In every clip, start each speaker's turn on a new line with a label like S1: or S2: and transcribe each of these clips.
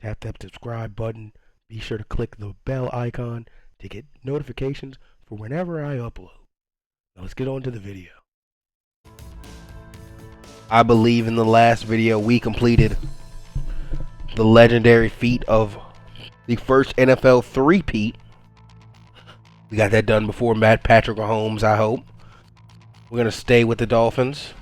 S1: Tap that subscribe button. Be sure to click the bell icon to get notifications for whenever I upload. Now let's get on to the video. I believe in the last video we completed the legendary feat of the first NFL three-peat. We got that done before Patrick Mahomes, I hope. We're going to stay with the Dolphins.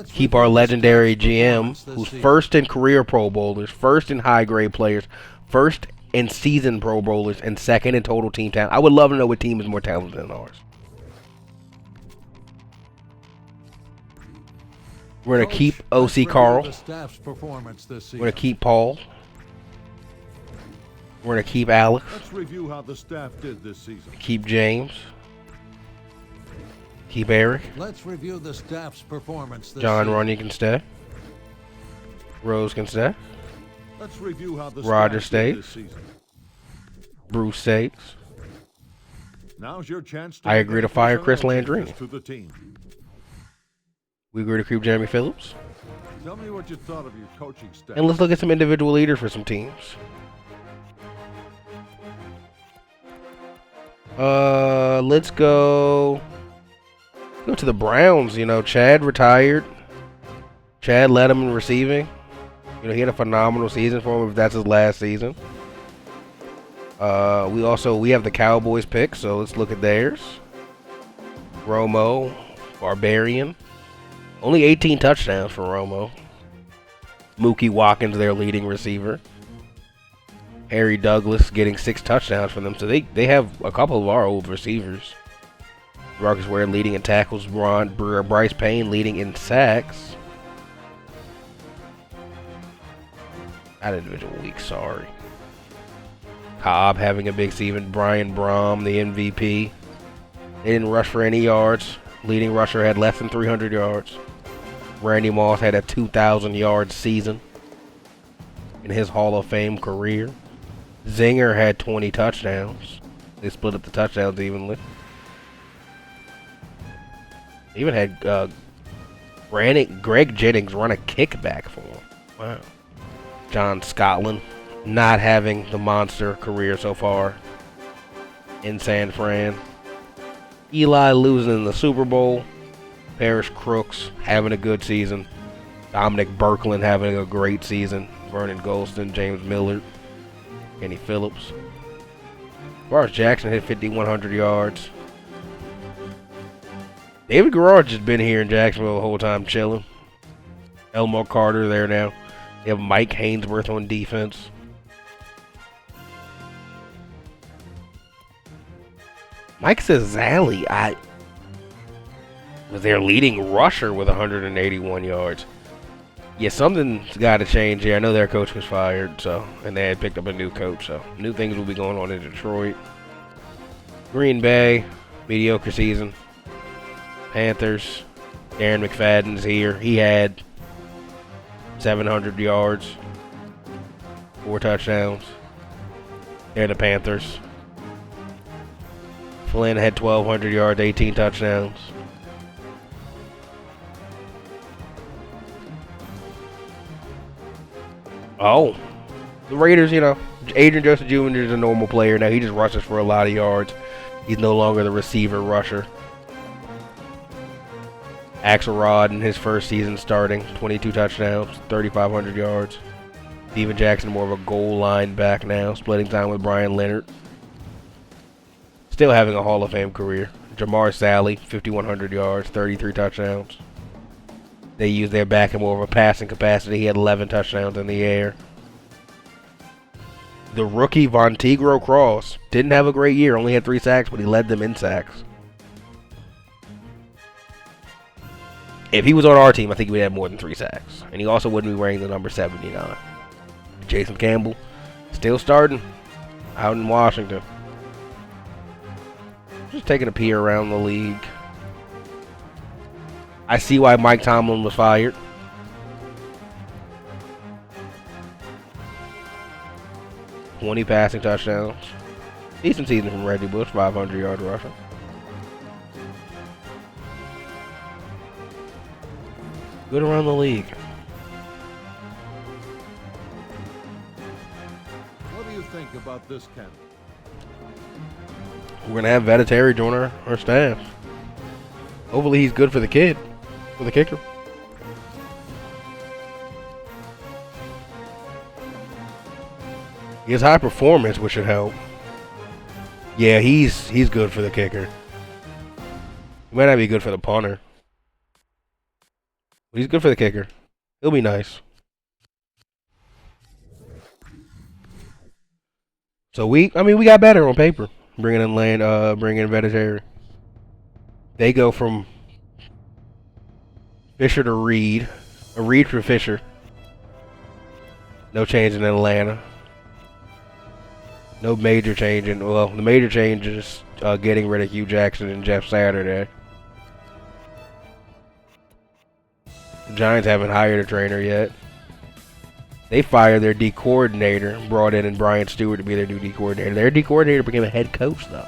S1: Keep our legendary GM, who's first in career Pro Bowlers, first in high-grade players, first in season Pro Bowlers, and second in total team talent. I would love to know what team is more talented than ours. We're going to keep OC Carl. We're going to keep Paul. We're going to keep Alex.
S2: Let's review how the staff did this season.
S1: Keep James. Keep Eric.
S2: Let's review the staff's performance this
S1: John
S2: season.
S1: Runyon can stay. Rose can stay.
S2: Let's review how the
S1: Roger
S2: staff did this
S1: stays.
S2: season.
S1: Bruce stays.
S2: Now's your chance to
S1: I agree to fire Chris
S2: personnel
S1: Landry.
S2: changes to the team.
S1: We agree to keep Jeremy Phillips.
S2: Tell me what you thought of your coaching staff.
S1: And let's look at some individual leaders for some teams. Let's go to the Browns. You know, Chad retired. Chad led him in receiving. You know, he had a phenomenal season for him if that's his last season. We have the Cowboys pick, so let's look at theirs. Romo, Barbarian. Only 18 touchdowns for Romo. Mookie Watkins, their leading receiver. Harry Douglas getting 6 touchdowns for them. So they have a couple of our old receivers. Marcus Ware leading in tackles. Bryce Payne leading in sacks. Not individual week, sorry. Cobb having a big season. Brian Brom, the MVP. They didn't rush for any yards. Leading rusher had less than 300 yards. Randy Moss had a 2,000-yard season in his Hall of Fame career. Zinger had 20 touchdowns. They split up the touchdowns evenly. They even had Greg Jennings run a kickback for him. Wow. John Scotland not having the monster career so far in San Fran. Eli losing in the Super Bowl. Parrish Crooks having a good season. Dominic Birkeland having a great season. Vernon Golston, James Millard, Kenny Phillips. Lawrence Jackson hit 5,100 yards. David Garrard has been here in Jacksonville the whole time chilling. Elmore Carter there now. They have Mike Hainsworth on defense. Mike Zazzali, was their leading rusher with 181 yards. Yeah, something's got to change here. I know their coach was fired, and they had picked up a new coach, so new things will be going on in Detroit. Green Bay, mediocre season. Panthers, Darren McFadden's here. He had 700 yards, 4 touchdowns. They're the Panthers. Flynn had 1,200 yards, 18 touchdowns. Oh, the Raiders, you know, Adrian Joseph Jr. is a normal player now. He just rushes for a lot of yards. He's no longer the receiver rusher. Axelrod in his first season starting, 22 touchdowns, 3,500 yards. Steven Jackson more of a goal line back now, splitting time with Brian Leonard. Still having a Hall of Fame career. Jamar Sally, 5,100 yards, 33 touchdowns. They used their back in more of a passing capacity. He had 11 touchdowns in the air. The rookie Von Tegro Cross didn't have a great year. Only had 3 sacks, but he led them in sacks. If he was on our team, I think he would have more than 3 sacks. And he also wouldn't be wearing the number 79. Jason Campbell, still starting out in Washington. Just taking a peer around the league. I see why Mike Tomlin was fired. "20 passing touchdowns. Decent season from Reggie Bush, 500-yard rusher. Good around the league.
S2: think about this, Ken?
S1: We're going to have Vinatieri join our staff. Hopefully he's good for the kid, for the kicker. He has high performance, which should help. Yeah, he's good for the kicker. He might not be good for the punter. But he's good for the kicker. He'll be nice. So we got better on paper. Bringing in Vinatieri. They go from Fisher to Reed. A Reed for Fisher. No change in Atlanta. No major change in, well, the major change is getting rid of Hugh Jackson and Jeff Saturday. The Giants haven't hired a trainer yet. They fired their D coordinator, brought in Brian Stewart to be their new D coordinator. Their D coordinator became a head coach, though.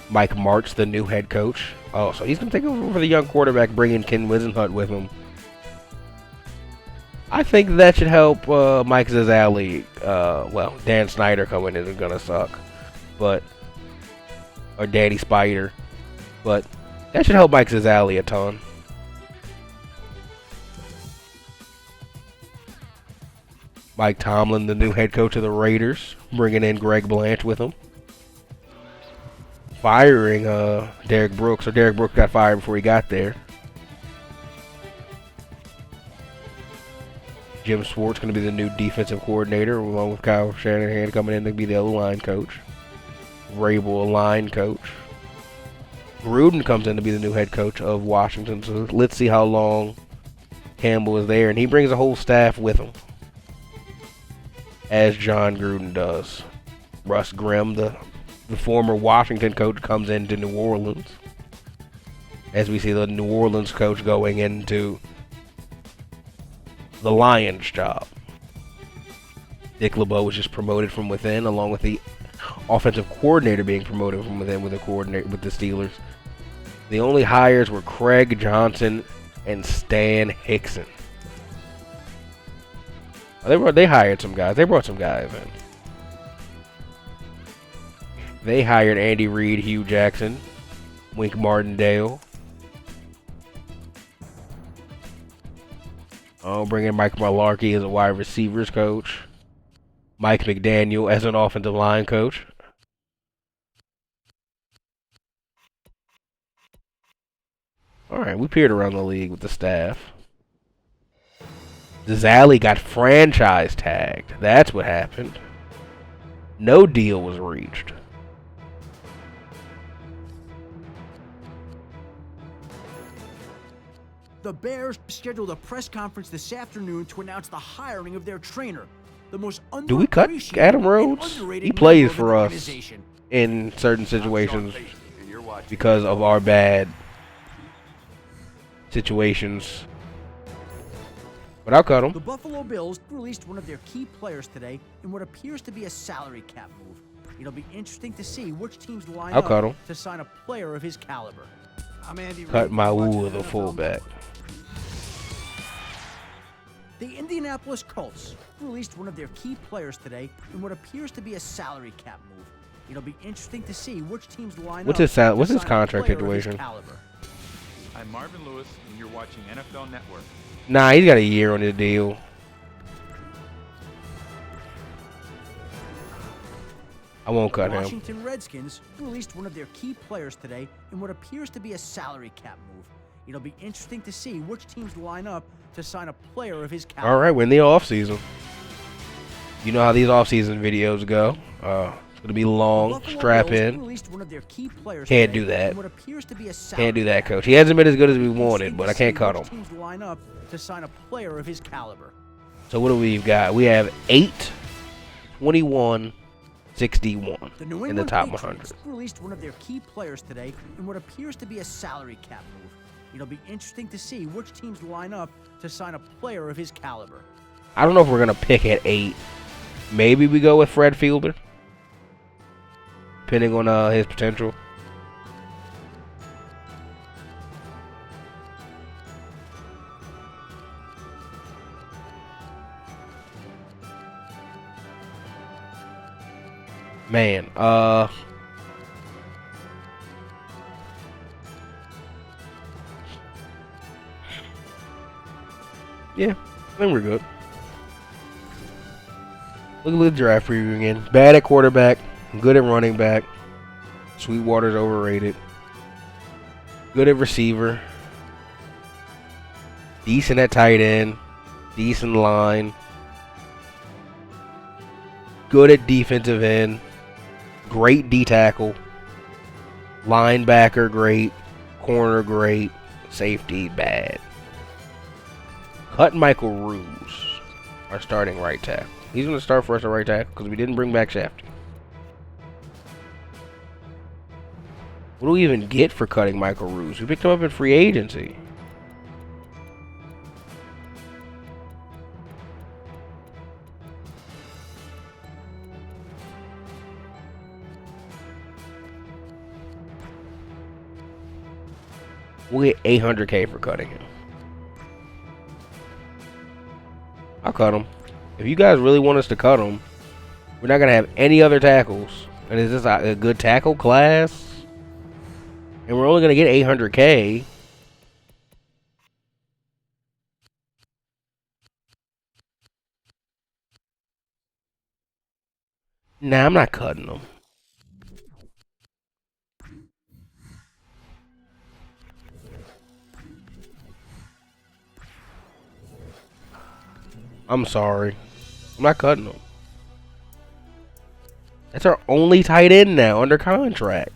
S1: Mike Martz, the new head coach. Oh, so he's going to take over for the young quarterback, bringing Ken Wisenhunt with him. I think that should help Mike Zazzali. Well, Dan Snyder coming in is going to suck. Or Danny Spider. But that should help Mike Zazzali a ton. Mike Tomlin, the new head coach of the Raiders, bringing in Greg Blanche with him. Firing Derek Brooks. So Derek Brooks got fired before he got there. Jim Swartz going to be the new defensive coordinator, along with Kyle Shanahan coming in to be the O-line coach. Vrabel, a line coach. Gruden comes in to be the new head coach of Washington. So let's see how long Campbell is there. And he brings a whole staff with him, as John Gruden does. Russ Grimm, the former Washington coach, comes into New Orleans. As we see the New Orleans coach going into the Lions job. Dick LeBeau was just promoted from within, along with the offensive coordinator being promoted from within with the Steelers. The only hires were Craig Johnson and Stan Hickson. They hired some guys. They brought some guys in. They hired Andy Reid, Hugh Jackson, Wink Martindale. Bring in Mike Mularkey as a wide receivers coach. Mike McDaniel as an offensive line coach. Alright, we peered around the league with the staff. Zazzali got franchise tagged. That's what happened. No deal was reached.
S3: The Bears scheduled a press conference this afternoon to announce the hiring of their trainer. The most
S1: Do we cut Adam Rhodes? He plays for us in certain situations because of our bad situations. But I'll cut him.
S3: The Buffalo Bills released one of their key players today in what appears to be a salary cap move. It'll be interesting to see which teams line up to sign a player of his caliber. I'm Andy
S1: Cut my woo the fullback.
S3: The Indianapolis Colts released one of their key players today in what appears to be a salary cap move. It'll be interesting to see which teams line
S1: up. What's his contract situation?
S4: I'm Marvin Lewis, and you're watching NFL Network.
S1: Nah, he's got a year on the deal. I won't cut him.
S3: Washington Redskins released one of their key players today in what appears to be a salary cap move. It'll be interesting to see which teams line up to sign a player of his caliber.
S1: All right, we're in the offseason. You know how these offseason videos go. It's going to be long, strap in. Can't do that. Can't do that, coach. He hasn't been as good as we wanted, but I can't cut him.
S3: Teams line up to sign a player of his caliber.
S1: So what do we got? We have 8, 21, 61 in the top 100.
S3: Released one of their key players today in what appears to be a salary cap move. It'll be interesting to see which teams line up to sign a player of his caliber.
S1: I don't know if we're going to pick at 8. Maybe we go with Fred Fielder, depending on his potential. Man, yeah, I think we're good. Look at the draft preview again. Bad at quarterback, good at running back. Sweetwater's overrated. Good at receiver. Decent at tight end. Decent line. Good at defensive end. Great D tackle. Linebacker great. Corner great. Safety bad. Cut Michael Ruse, our starting right tackle. He's going to start for us at right tackle because we didn't bring back Shafty. What do we even get for cutting Michael Ruse? We picked him up in free agency. We'll get $800K for cutting him. I'll cut him. If you guys really want us to cut him, we're not going to have any other tackles. And is this a good tackle class? And we're only going to get $800K. Nah, I'm not cutting them. I'm sorry. I'm not cutting them. That's our only tight end now under contract.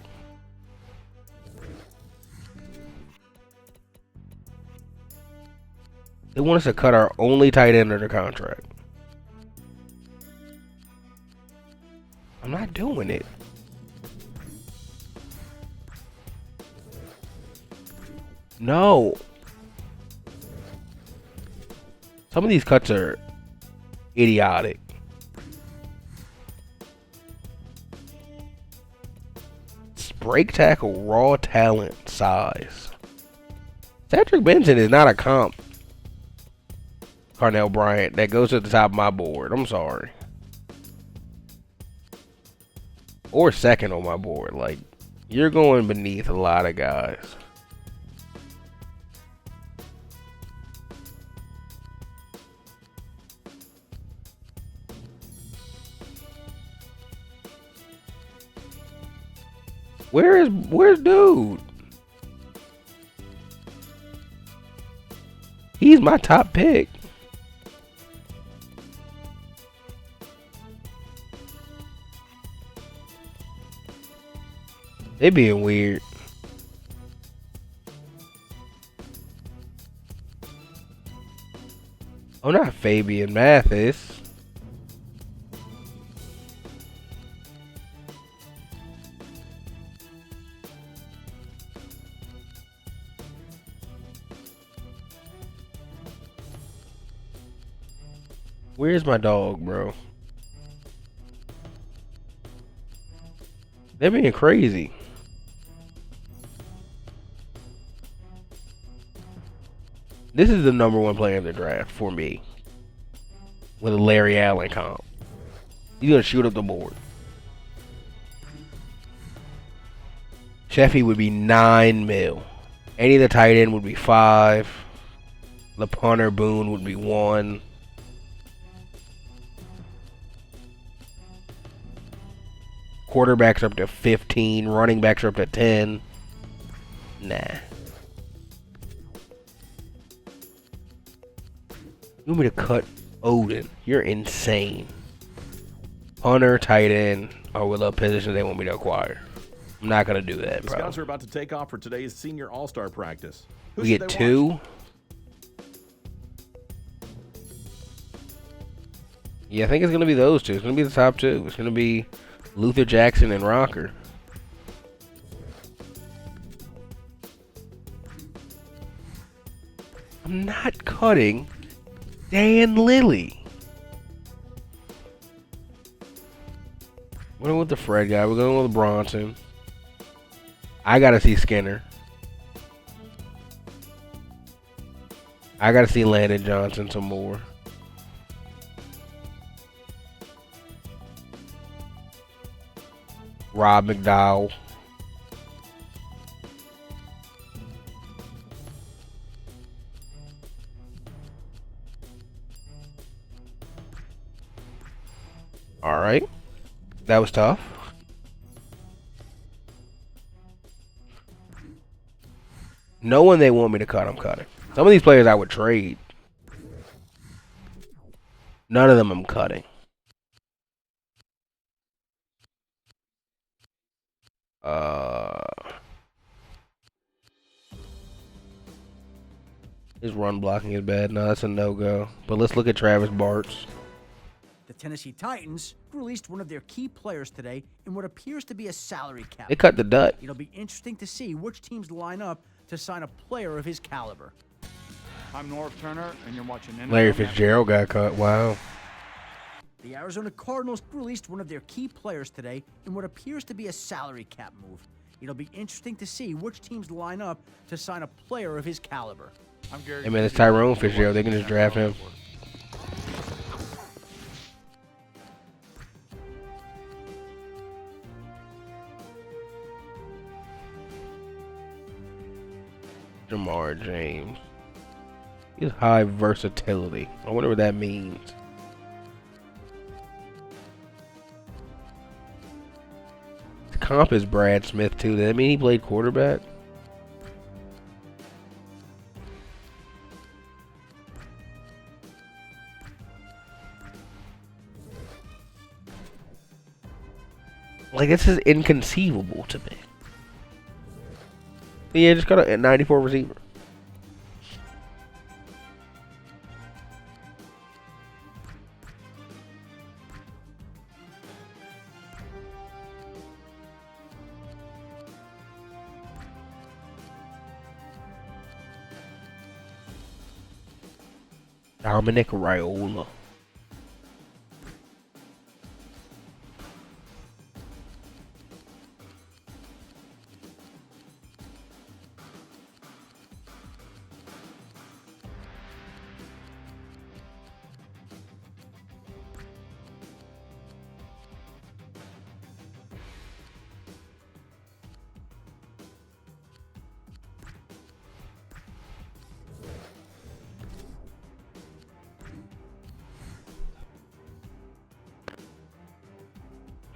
S1: They want us to cut our only tight end under contract. I'm not doing it. No. Some of these cuts are idiotic. Break tackle, raw talent, size. Cedric Benson is not a comp. Carnell Bryant that goes to the top of my board. I'm sorry. Or second on my board. Like, you're going beneath a lot of guys. Where's dude? He's my top pick. They being weird. Oh, not Fabian Mathis. Where's my dog, bro? They're being crazy. This is the #1 player in the draft for me. With a Larry Allen comp. He's gonna shoot up the board. Sheffy would be 9 mil. Any of the tight end would be 5. The punter Boone would be 1. Quarterbacks up to 15. Running backs are up to 10. Nah. You want me to cut Odin? You're insane. Punter, tight end, or with a position they want me to acquire. I'm not going to do that,
S5: The
S1: bro.
S5: Scouts are about to take off for today's senior all-star practice. Who
S1: We
S5: should
S1: get
S5: they
S1: 2.
S5: watch?
S1: Yeah, I think it's going to be those 2. It's going to be the top 2. It's going to be Luther Jackson and Rocker. I'm not cutting Dan Lilly. We're going with the Fred guy. We're going with Bronson. I got to see Skinner. I got to see Landon Johnson some more. Rob McDowell. All right. That was tough. No one they want me to cut, I'm cutting. Some of these players I would trade. None of them I'm cutting. His run blocking is bad. No, that's a no-go. But let's look at Travis Bartz.
S3: The Tennessee Titans released one of their key players today in what appears to be a salary cap.
S1: They cut the dud.
S3: It'll be interesting to see which teams line up to sign a player of his caliber.
S4: I'm Norv Turner, and you're watching NFL
S1: Larry
S4: Network.
S1: Fitzgerald got cut. Wow.
S3: The Arizona Cardinals released one of their key players today in what appears to be a salary cap move. It'll be interesting to see which teams line up to sign a player of his caliber.
S4: I'm Gary.
S1: Hey man, it's Tyrone Fitzgerald. They can just draft him. Jamar James. He has high versatility. I wonder what that means. The comp is Brad Smith too. Does that mean he played quarterback? Like, this is inconceivable to me. Yeah, just got a 94 receiver. Dominic Raiola.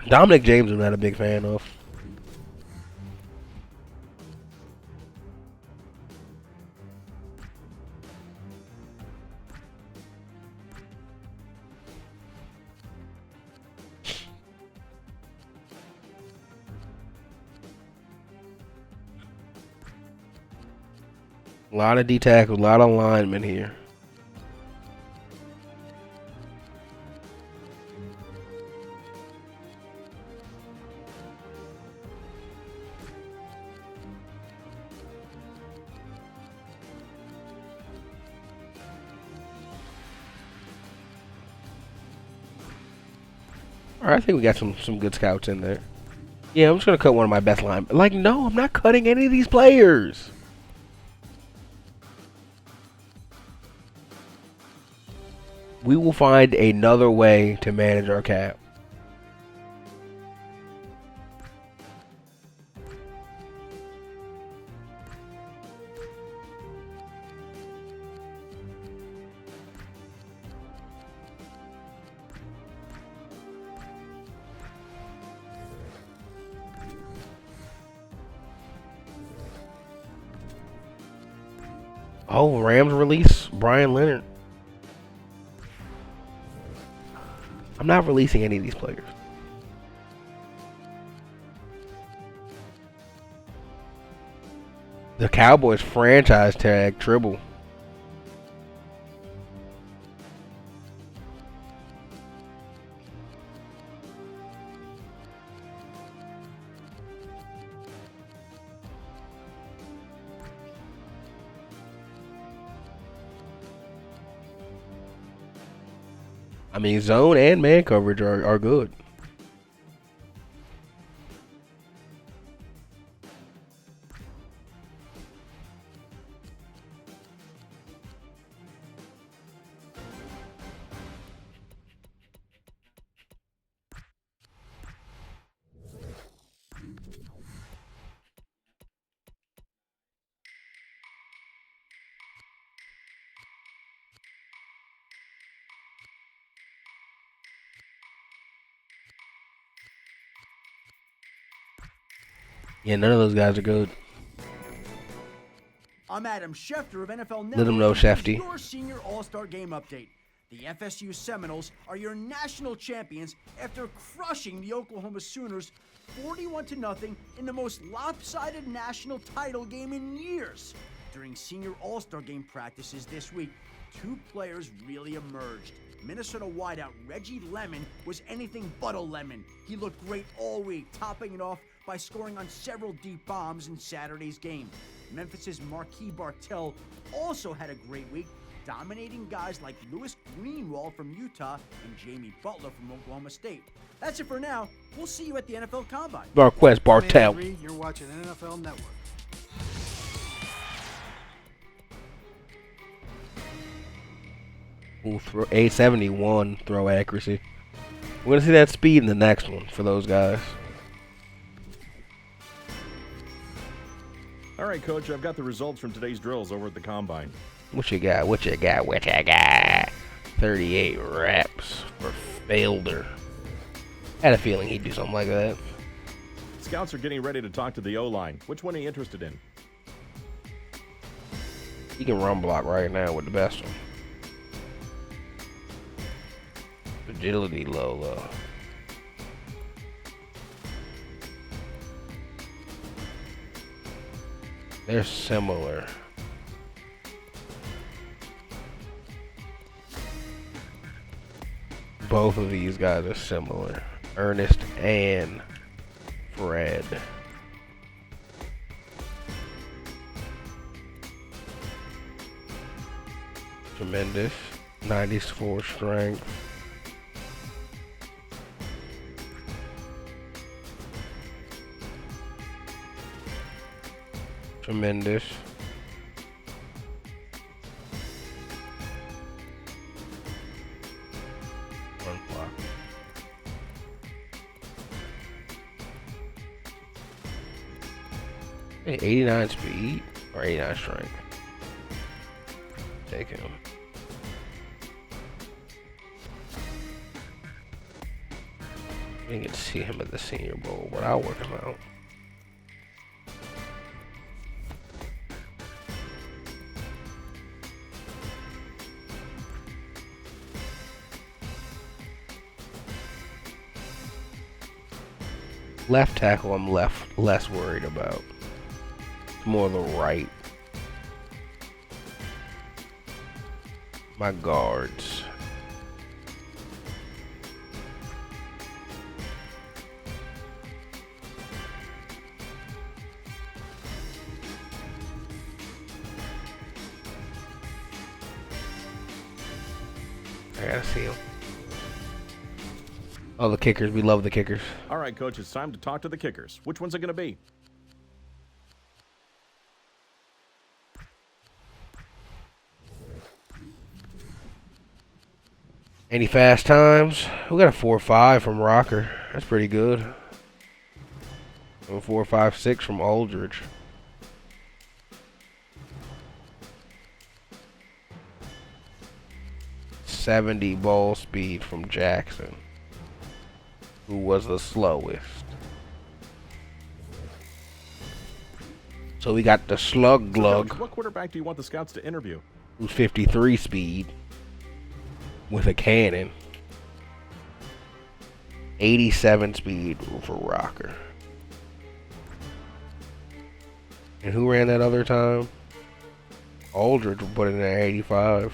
S1: Dominic James I'm not a big fan of. A lot of D tackles, a lot of linemen here. Alright, I think we got some good scouts in there. Yeah, I'm just gonna cut one of my best line. Like, no, I'm not cutting any of these players. We will find another way to manage our cap. Oh, Rams release Brian Leonard. I'm not releasing any of these players. The Cowboys franchise tag Tribble. I mean, zone and man coverage are good. Yeah, none of those guys are good.
S3: I'm Adam Schefter of NFL Network.
S1: Let them know,
S3: and here's
S1: Shefty.
S3: Your senior All-Star Game update. The FSU Seminoles are your national champions after crushing the Oklahoma Sooners 41-0 in the most lopsided national title game in years. During senior All-Star Game practices this week, 2 players really emerged. Minnesota wideout Reggie Lemon was anything but a lemon. He looked great all week, topping it off by scoring on several deep bombs in Saturday's game. Memphis's Marquis Bartell also had a great week, dominating guys like Louis Greenwald from Utah and Jamie Butler from Oklahoma State. That's it for now. We'll see you at the NFL Combine.
S1: Marquez Bartel.
S6: You're watching NFL Network.
S1: Ooh, 871 throw accuracy. We're going to see that speed in the next one for those guys.
S5: All right, Coach, I've got the results from today's drills over at the Combine.
S1: What you got? What you got? What you got? 38 reps for Felder. Had a feeling he'd do something like that.
S5: Scouts are getting ready to talk to the O-line. Which one are you interested in?
S1: He can run block right now with the best one. Agility low, though. They're similar. Both of these guys are similar. Ernest and Fred. Tremendous. 94 strength. Tremendous. Run block. Hey, 89 speed or 89 strength. Take him. I didn't get to see him at the Senior Bowl, but I'll work him out. Left tackle, I'm less worried about. It's more the right. My guards. I gotta see him. Oh, the kickers. We love the kickers.
S5: All right, Coach, it's time to talk to the kickers. Which one's it going to be?
S1: Any fast times? We got a 4.5 from Rocker. That's pretty good. And a 4.56 from Aldridge. .70 ball speed from Jackson, who was the slowest. So we got the slug glug,
S5: Coach, what quarterback do you want the scouts to interview?
S1: who's 53 speed with a cannon. 87 speed for Rocker. And who ran that other time? Aldridge put it in at 85.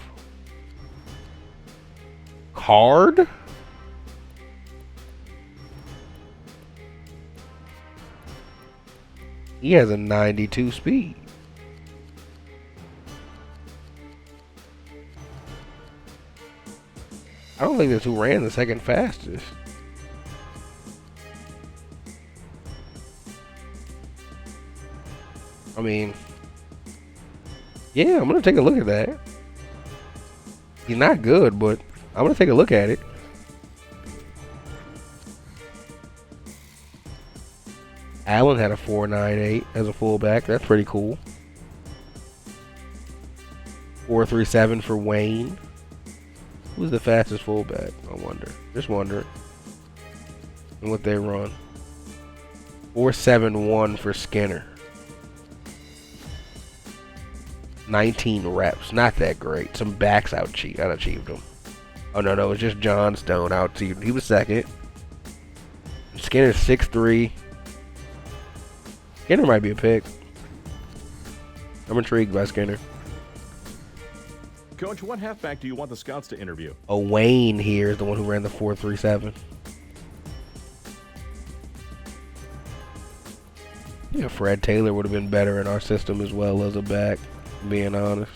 S1: Card? He has a 92 speed. I don't think that's who ran the second fastest. I mean, yeah, I'm going to take a look at that. He's not good, but I'm going to take a look at it. Allen had a 4.98 as a fullback. That's pretty cool. 4.37 for Wayne. Who's the fastest fullback? I wonder. Just wondering. And what they run. 471 for Skinner. 19 reps. Not that great. Some backs out-achieved him. Oh, no, it was just John Stone out-achieved. He was second. Skinner's 6'3". Skinner might be a pick. I'm intrigued by Skinner.
S5: Coach, what halfback do you want the scouts to interview?
S1: Wayne here is the one who ran the 4.37. Yeah, Fred Taylor would have been better in our system as well as a back, being honest.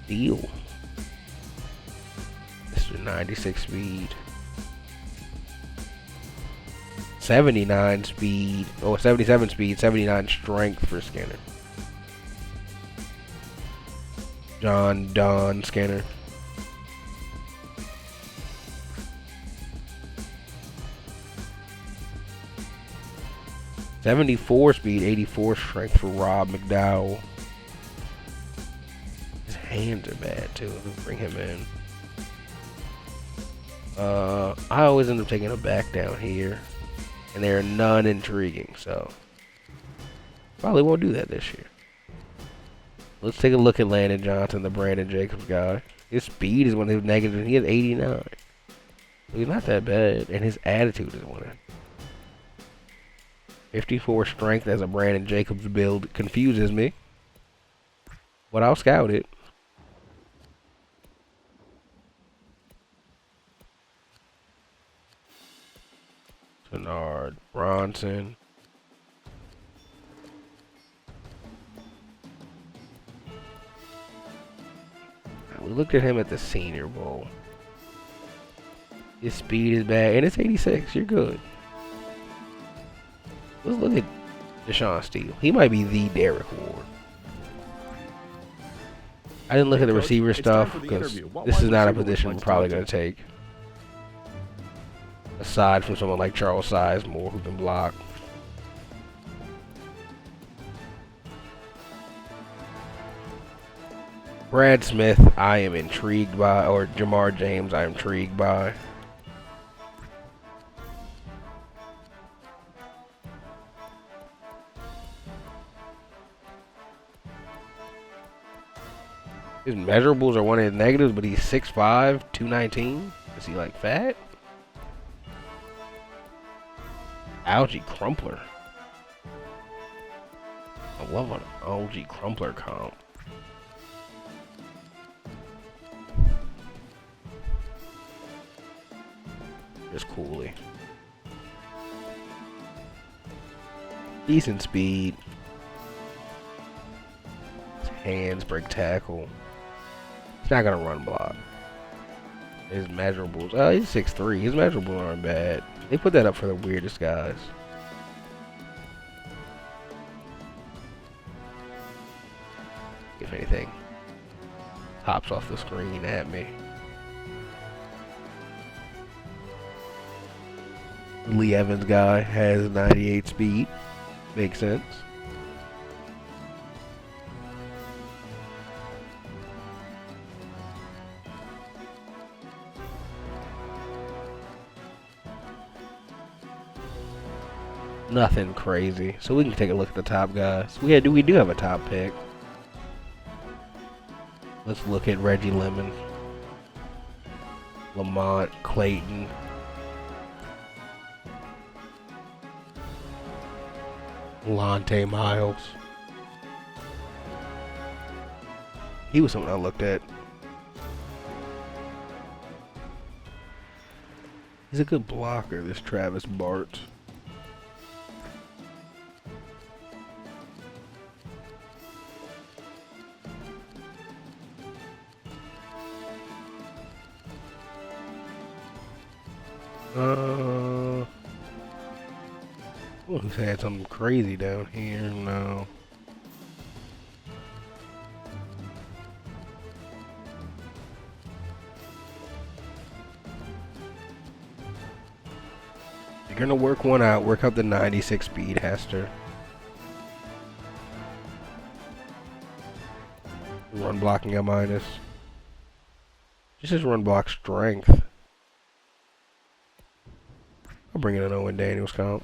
S1: Steele. Mr. 96 speed. 79 speed. Oh, 77 speed, 79 strength for Skinner. Don Skinner. .74 speed, 84 strength for Rob McDowell. His hands are bad too. Let's bring him in. I always end up taking a back down here, and there are none intriguing, so probably won't do that this year. Let's take a look at Landon Johnson, the Brandon Jacobs guy. His speed is one of his negatives. He has 89. So he's not that bad, and his attitude is winning. 54 strength as a Brandon Jacobs build confuses me, but I'll scout it. Bernard Bronson. We looked at him at the Senior Bowl. His speed is bad, and it's 86. You're good. Let's look at Deshaun Steele. He might be the Derek Ward. I didn't look at the receiver stuff because this is not a position we're probably going to take. Aside from someone like Charles Sizemore who can block. Brad Smith, I am intrigued by, or Jamar James, I am intrigued by. His measurables are one of his negatives, but he's 6'5", 219. Is he like fat? Algie Crumpler. I love an Algie Crumpler comp. Just Cooley. Decent speed. His hands break tackle. He's not gonna run block. His measurables. Oh, he's 6'3". His measurables aren't bad. They put that up for the weirdest guys. If anything hops off the screen at me. Lee Evans guy has 98 speed. Makes sense. Nothing crazy. So we can take a look at the top guys. We do have a top pick. Let's look at Reggie Lemon, Lamont, Clayton. Lante Miles. He was someone I looked at. He's a good blocker, this Travis Bart. Who's had something crazy down here? No. You're gonna work one out. Work out the 96 speed, Hester. Run blocking a minus. This is run block strength. I'll bring in an Owen Daniels count.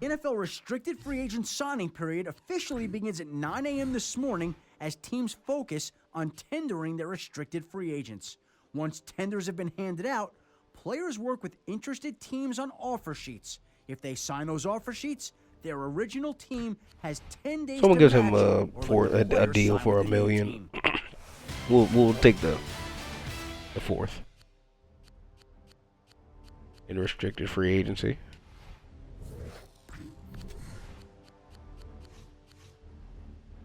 S3: NFL restricted free agent signing period officially begins at 9 a.m. this morning as teams focus on tendering their restricted free agents. Once tenders have been handed out, players work with interested teams on offer sheets. If they sign those offer sheets, their original team has 10 days
S1: Someone
S3: to
S1: gives him
S3: match it, or let the
S1: a
S3: player
S1: deal
S3: sign
S1: for
S3: with
S1: $1
S3: the new
S1: million.
S3: team.
S1: We'll take the fourth in restricted free agency.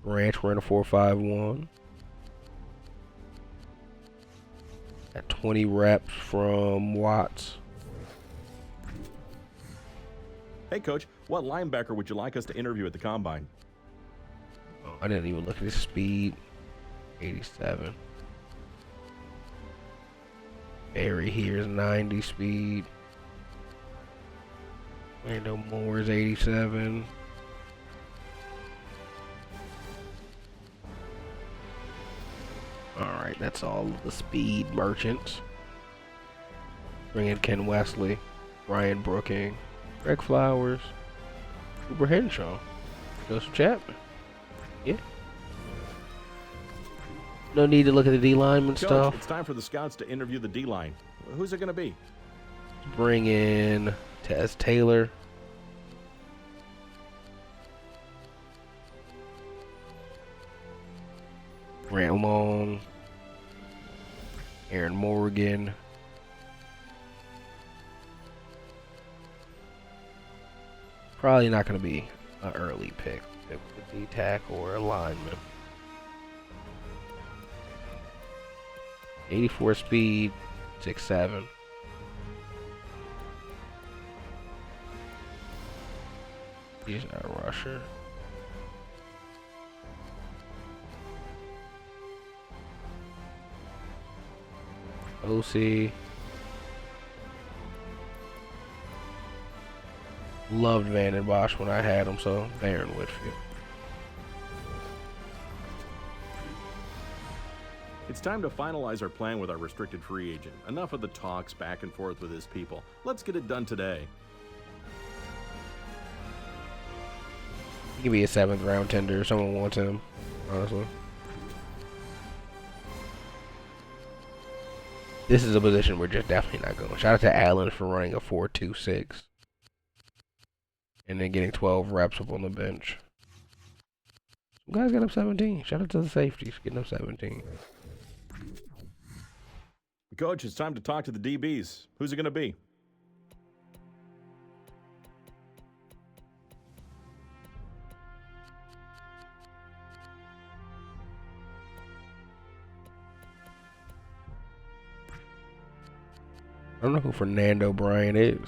S1: Ranch ran a 4.51 at 20 reps from Watts.
S5: Hey, Coach, what linebacker would you like us to interview at the Combine?
S1: I didn't even look at his speed. 87. Barry here is 90 speed. Lando Moore is 87. Alright, that's all of the speed merchants. Bring in Ken Wesley, Ryan Brooking, Greg Flowers, Cooper Henshaw, Joseph Chapman. Yeah. No need to look at the D lineman
S5: Coach,
S1: stuff.
S5: it's time for the scouts to interview the D-line. Who's it going to be?
S1: Bring in Taz Taylor. Grant Long. Aaron Morgan. Probably not going to be an early pick. It would be tackle or a lineman. 84 speed, 6'7". He's not a rusher. OC. Loved Van den Bosch when I had him, so Baron Whitfield.
S5: It's time to finalize our plan with our restricted free agent. Enough of the talks back and forth with his people. Let's get it done today.
S1: He could be a 7th round tender if someone wants him, honestly. This is a position we're just definitely not going. Shout out to Allen for running a 4.26. And then getting 12 reps up on the bench. Some guys got up 17. Shout out to the safeties getting up 17.
S5: Coach, it's time to talk to the DBs. Who's it going to be?
S1: I don't know who Fernando Bryan is.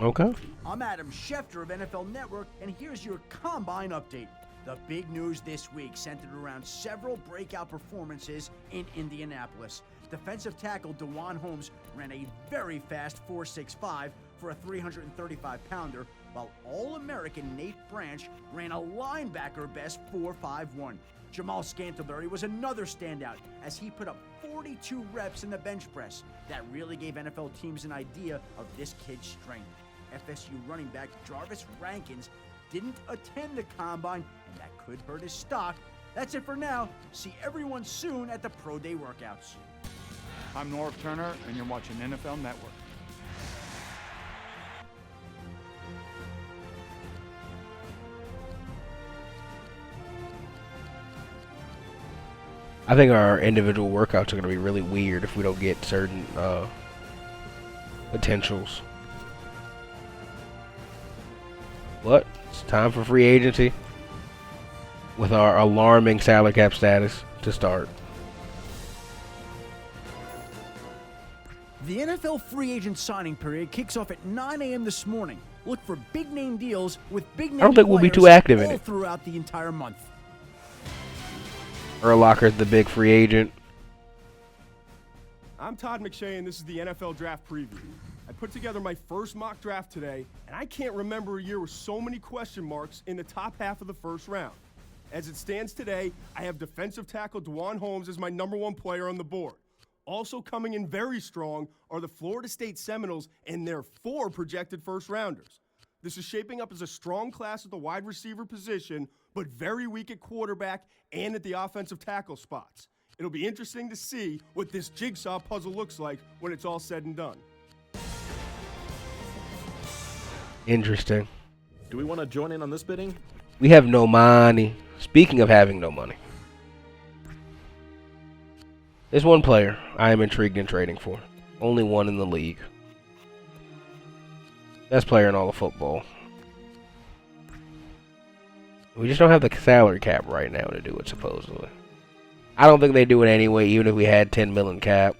S1: Okay.
S3: I'm Adam Schefter of NFL Network, and here's your Combine update. The big news this week centered around several breakout performances in Indianapolis. Defensive tackle DeJuan Holmes ran a very fast 4.65 for a 335-pounder, while All-American Nate Branch ran a linebacker best 4.51. Jamal Scantlebury was another standout as he put up 42 reps in the bench press. That really gave NFL teams an idea of this kid's strength. FSU running back Jarvis Rankins didn't attend the Combine, and that could hurt his stock. That's it for now. See everyone soon at the Pro Day workouts.
S4: I'm Norv Turner, and you're watching NFL Network.
S1: I think our individual workouts are going to be really weird if we don't get certain potentials. But it's time for free agency with our alarming salary cap status to start.
S3: The NFL free agent signing period kicks off at 9 a.m. this morning. Look for big name deals with big name
S1: I don't think we'll be too
S3: players
S1: active in
S3: all
S1: it.
S3: throughout the entire month.
S1: Urlacher's the big free agent.
S7: I'm Todd McShay, and this is the NFL Draft Preview. I put together my first mock draft today, and I can't remember a year with so many question marks in the top half of the first round. As it stands today, I have defensive tackle DeJuan Holmes as my #1 player on the board. Also coming in very strong are the Florida State Seminoles and their 4 projected first-rounders. This is shaping up as a strong class at the wide receiver position, but very weak at quarterback and at the offensive tackle spots. It'll be interesting to see what this jigsaw puzzle looks like when it's all said and done.
S1: Interesting.
S5: Do we want to join in on this bidding?
S1: We have no money. Speaking of having no money, there's one player I am intrigued in trading for. Only one in the league. Best player in all of football. We just don't have the salary cap right now to do it, supposedly. I don't think they do it anyway, even if we had $10 million cap.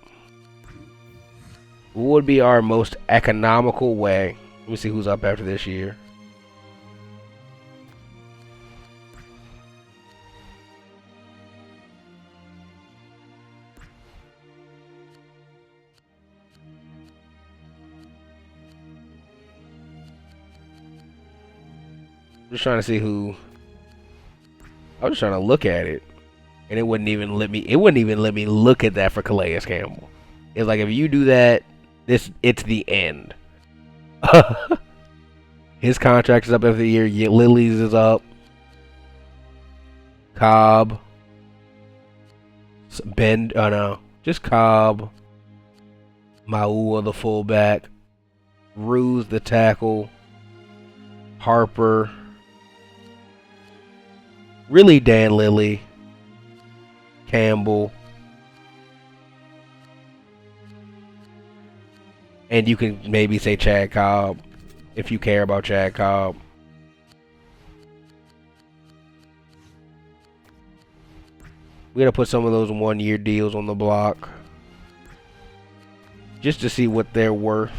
S1: What would be our most economical way? Let me see who's up after this year. I'm just trying to see who. I was just trying to look at it, and it wouldn't even let me. It wouldn't even let me look at that for Calais Campbell. It's like if you do that, it's the end. His contract is up every year. Lily's is up. Cobb. Just Cobb. Maua the fullback. Ruse the tackle. Harper. Really Dan Lilly. Campbell. And you can maybe say Chad Cobb if you care about Chad Cobb. We gotta put some of those 1-year deals on the block just to see what they're worth.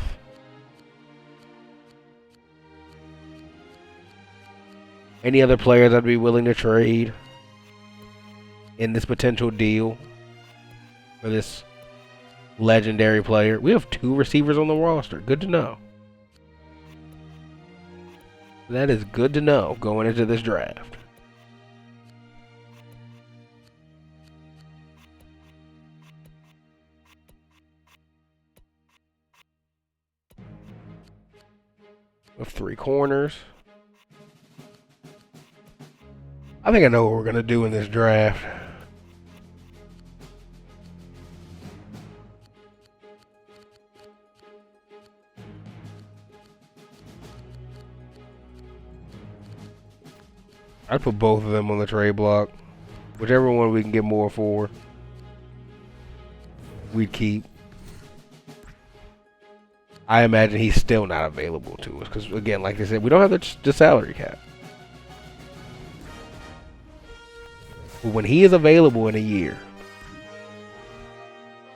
S1: Any other players I'd be willing to trade in this potential deal for this legendary player? We have 2 receivers on the roster. Good to know. That is good to know going into this draft. With 3 corners. I think I know what we're going to do in this draft. I'd put both of them on the trade block. Whichever one we can get more for, we'd keep. I imagine he's still not available to us because, again, like I said, we don't have the salary cap. But when he is available in a year,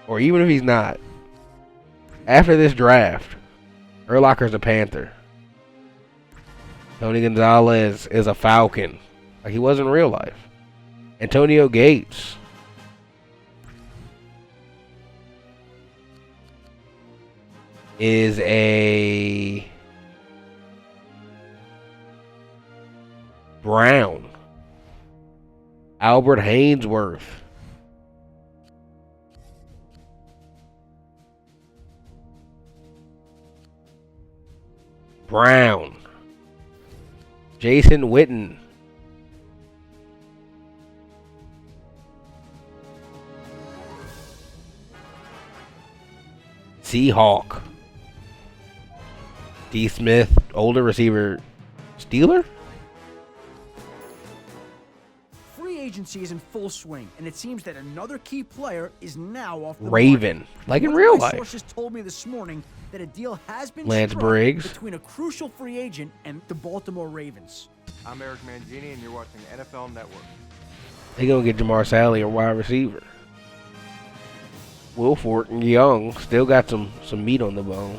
S1: or even if he's not, after this draft, Urlacher's a Panther. Tony Gonzalez is a Falcon, like he was in real life. Antonio Gates is a Brown. Albert Haynesworth. Brown. Jason Witten. Seahawk. D. Smith, older receiver. Steeler?
S3: Free agency is in full swing, and it seems that another key player is now off the
S1: Raven.
S3: market.
S1: Like in
S3: One of
S1: real
S3: my
S1: life.
S3: Sources told me this morning that a deal has been
S1: Lance
S3: struck
S1: Briggs.
S3: between a crucial free agent and the Baltimore Ravens.
S8: I'm Eric Mangini, and you're watching NFL Network.
S1: They gonna get Jamar Sally a wide receiver. Wilford and Young still got some meat on the bone.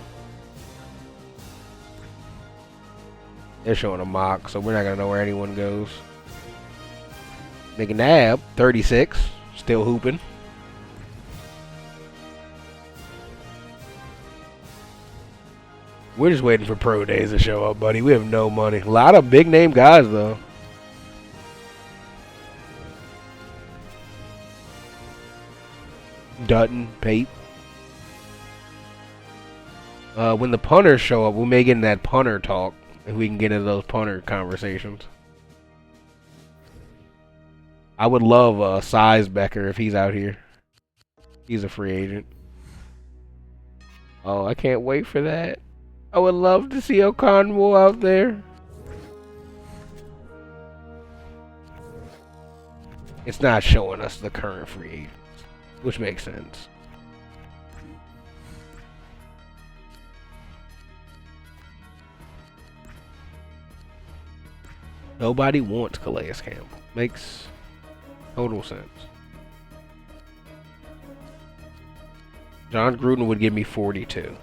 S1: They're showing a mock, so we're not gonna know where anyone goes. McNabb, 36, still hooping. We're just waiting for pro days to show up, buddy. We have no money. A lot of big name guys, though. Dutton, Pate. When the punters show up, we may get in that punter talk. If we can get into those punter conversations. I would love Sizebecker if he's out here. He's a free agent. Oh, I can't wait for that. I would love to see Okonwo out there. It's not showing us the current free agents, which makes sense. Nobody wants Calais Campbell. Makes total sense. John Gruden would give me 42.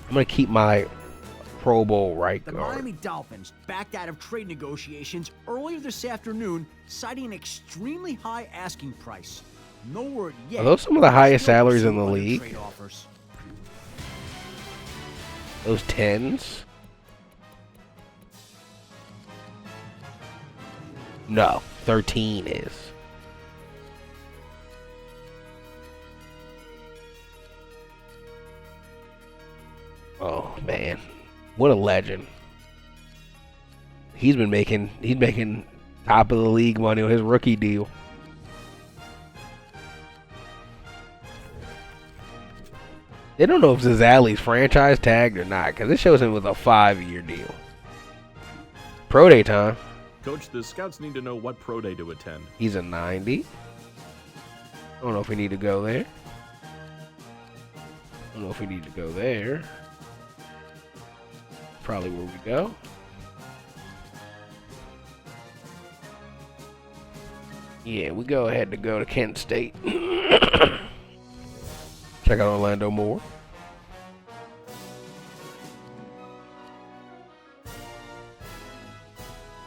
S1: I'm going to keep my Pro Bowl right
S3: The
S1: guard.
S3: Miami Dolphins backed out of trade negotiations earlier this afternoon, citing an extremely high asking price. No word yet.
S1: Are those some of the highest
S3: Still
S1: salaries in
S3: pursuing
S1: the
S3: other
S1: league?
S3: trade offers.
S1: Those 10s? No, 13 is. Oh man, what a legend. He's making top of the league money on his rookie deal. They don't know if Zazzali's franchise tagged or not, because this shows him with a 5-year deal. Pro day time.
S5: Coach, the scouts need to know what pro day to attend.
S1: He's a 90. I don't know if we need to go there. I don't know if we need to go there. Probably where we go. Yeah, we go ahead to go to Kent State. Check out Orlando Moore.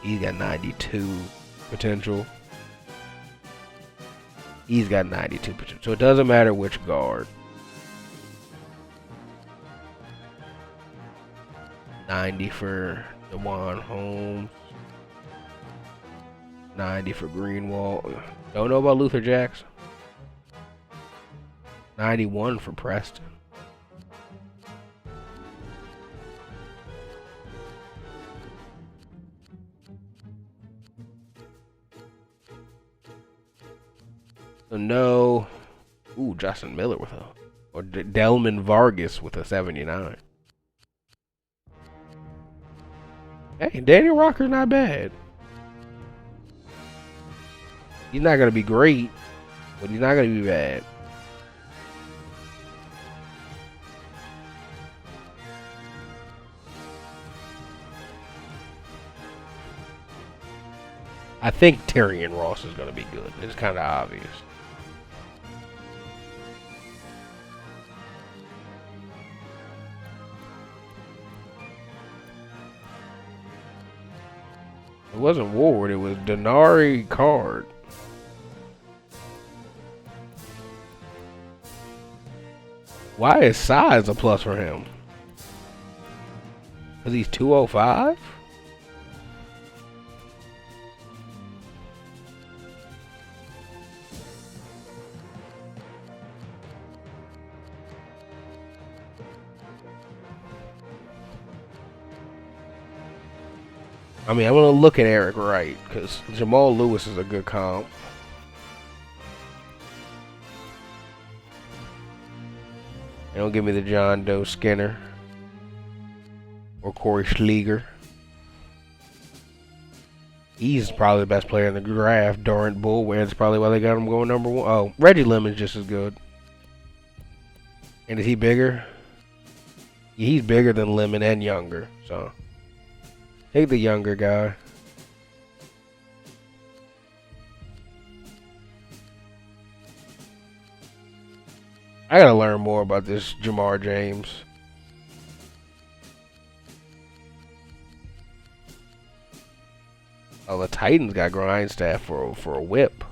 S1: He's got 92 potential. He's got 92 potential. So it doesn't matter which guard. 90 for DeJuan Holmes. 90 for Greenwald. Don't know about Luther Jackson. 91 for Preston. So no. Ooh, Justin Miller with a, or Delman Vargas with a 79. Hey, Daniel Rocker's not bad. He's not gonna be great, but he's not gonna be bad. I think Tyrion Ross is gonna be good. It's kind of obvious. It wasn't Ward, it was Denari Card. Why is size a plus for him? Because he's 205? I mean, I'm going to look at Eric Wright, because Jamal Lewis is a good comp. They don't give me the John Doe Skinner or Corey Schleger. He's probably the best player in the draft. Durant Bullwin's probably why they got him going number 1. Oh, Reggie Lemon's just as good. And is he bigger? Yeah, he's bigger than Lemon and younger, so take the younger guy. I gotta learn more about this Jamar James. Oh, the Titans got Grindstaff for a whip.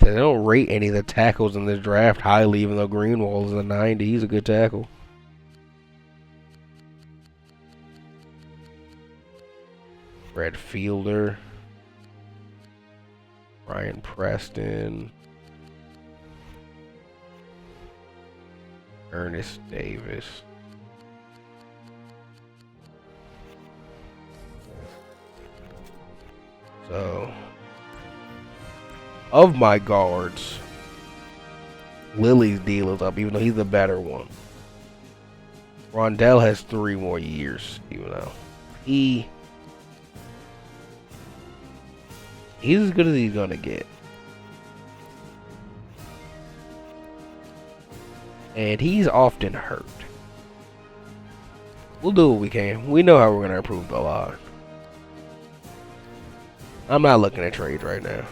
S1: So they don't rate any of the tackles in this draft highly, even though Greenwald is a 90. He's a good tackle. Brad Fielder. Ryan Preston. Ernest Davis. So, of my guards, Lily's deal is up, even though he's the better one. Rondell has 3 more years, even though he's as good as he's gonna get. And he's often hurt. We'll do what we can. We know how we're gonna improve the line. I'm not looking at trades right now.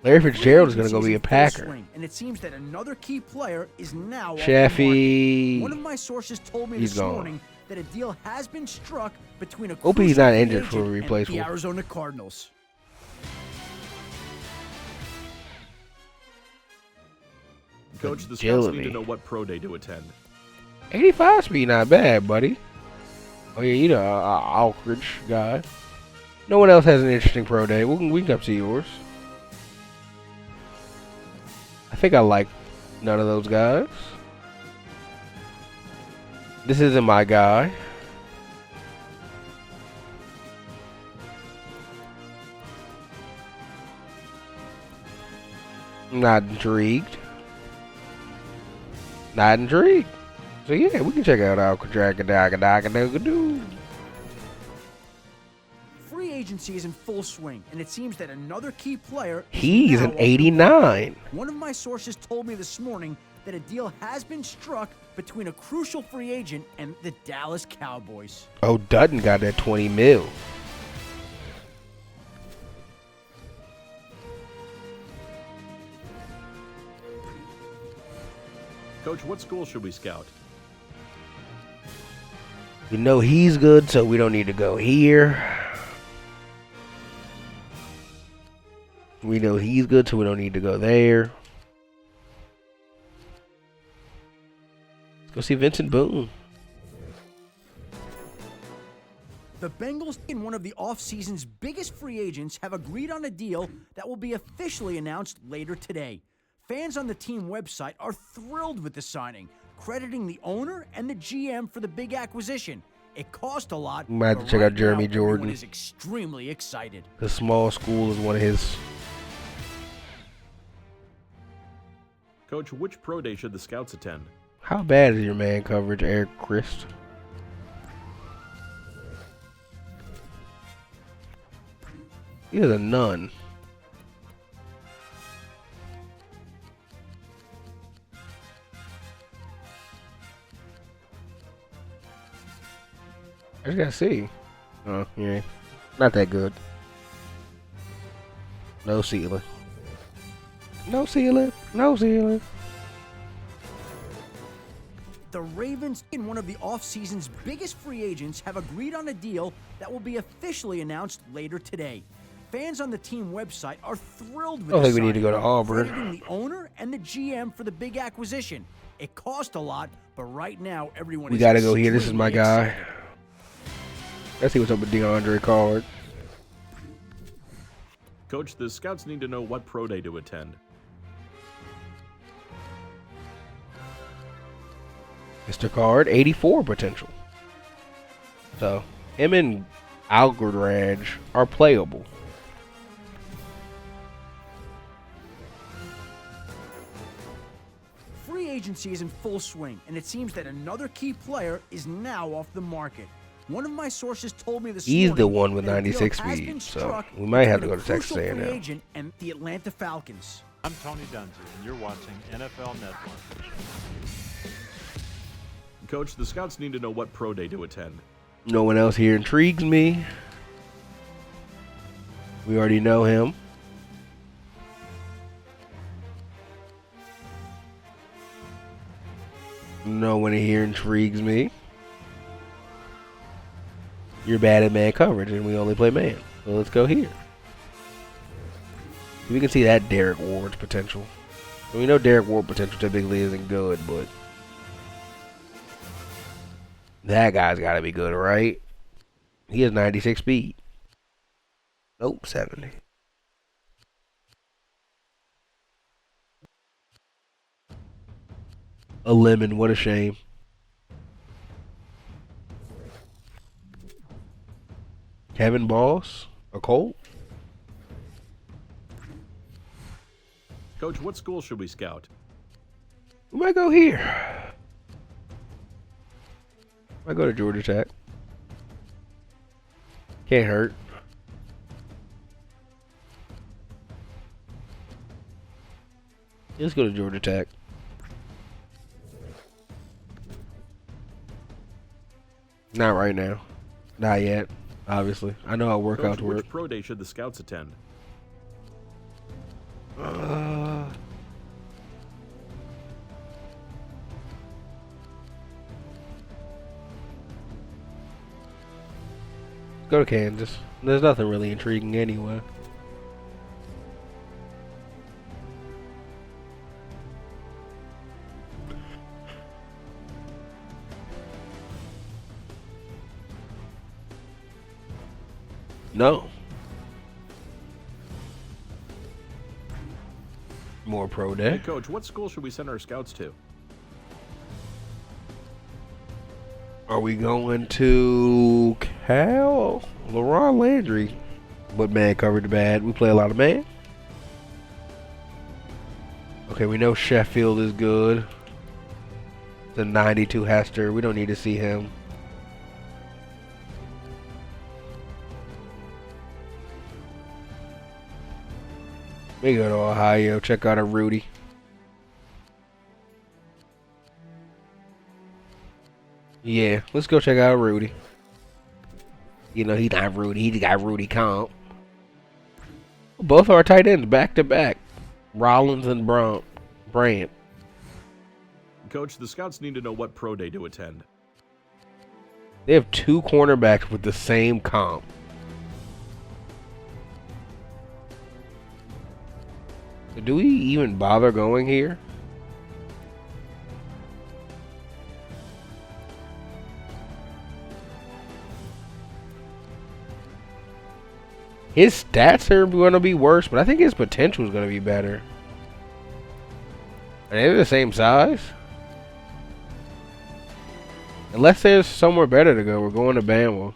S1: Larry Fitzgerald is going to go be a Packer.
S3: And it seems that another key player is now
S1: Chaffee.
S3: One of my sources told me this morning that a deal has been struck between a
S1: hope he's not injured for a replacement.
S3: The Arizona Cardinals.
S5: Coach, the scouts need to know what pro day to attend.
S1: 85 speed, not bad, buddy. Oh yeah, you know, Aldridge guy. No one else has an interesting pro day. We can come see yours. I think I like none of those guys. This isn't my guy. Not intrigued. Not intrigued. So yeah, we can check out Alcadracadacadacadoo.
S3: Free agency is in full swing, and it seems that another key player.
S1: He's an 89.
S3: One of my sources told me this morning that a deal has been struck between a crucial free agent and the Dallas Cowboys.
S1: Oh, Dutton got that 20 mil.
S5: Coach, what school should we scout?
S1: We know he's good, so we don't need to go here. We know he's good, so we don't need to go there. Let's go see Vincent Boone.
S3: The Bengals and one of the offseason's biggest free agents have agreed on a deal that will be officially announced later today. Fans on the team website are thrilled with the signing, crediting the owner and the GM for the big acquisition. It cost a lot.
S1: We might have to check out Jeremy Jordan.
S3: Everyone is extremely excited.
S1: The small school is one of his.
S5: Coach, which pro day should the scouts attend?
S1: How bad is your man coverage, Eric Christ? He is a nun. I just gotta see. Oh, yeah. Not that good. No ceiling. No ceiling. No ceiling.
S3: The Ravens and one of the offseason's biggest free agents have agreed on a deal that will be officially announced later today. Fans on the team website are thrilled with
S1: I don't
S3: the
S1: think we need to go to Auburn.
S3: crediting the owner and the GM for the big acquisition. It cost a lot, but right now everyone
S1: We
S3: is
S1: gotta go here. This is my guy.
S3: excited.
S1: Let's see what's up with DeAndre Card.
S5: Coach, the scouts need to know what pro day to attend.
S1: Mr. Card, 84 potential. So, him and Algoraj are playable.
S3: Free agency is in full swing, and it seems that another key player is now off the market. One of my sources told me this morning.
S1: He's the one with
S3: that a deal
S1: 96
S3: has been
S1: speed, so
S3: struck
S1: we might have to
S3: between
S1: go to
S3: a
S1: Texas
S3: crucial
S1: A&M.
S3: free agent and the Atlanta Falcons.
S4: I'm Tony Dungy, and you're watching NFL Network.
S5: Coach, the scouts need to know what pro day to attend.
S1: No one else here intrigues me. We already know him. No one here intrigues me. You're bad at man coverage, and we only play man. So let's go here. We can see that Derek Ward's potential. And we know Derek Ward potential typically isn't good, but that guy's got to be good, right? He has 96 speed. Nope, 70. A lemon, what a shame. Kevin Boss, a Colt.
S5: Coach, what school should we scout?
S1: We might go here. Might go to Georgia Tech. Can't hurt. Let's go to Georgia Tech. Not right now. Not yet. Obviously, I know how workouts work.
S5: Which pro day should the scouts attend?
S1: Go to Kansas. There's nothing really intriguing anyway. No. More pro day.
S5: Hey, Coach, what school should we send our scouts to?
S1: Are we going to Cal? LaRon Landry. But man covered bad. We play a lot of man. Okay, we know Sheffield is good. The 92 Hester. We don't need to see him. We go to Ohio. Check out a Rudy. Yeah, let's go check out Rudy. You know, he's not Rudy. He got Rudy comp. Both our tight ends back to back. Rollins and Bryant.
S5: Coach, the scouts need to know what pro day to attend.
S1: They have two cornerbacks with the same comp. Do we even bother going here? His stats are going to be worse, but I think his potential is going to be better. And they're the same size. Unless there's somewhere better to go, we're going to Bama.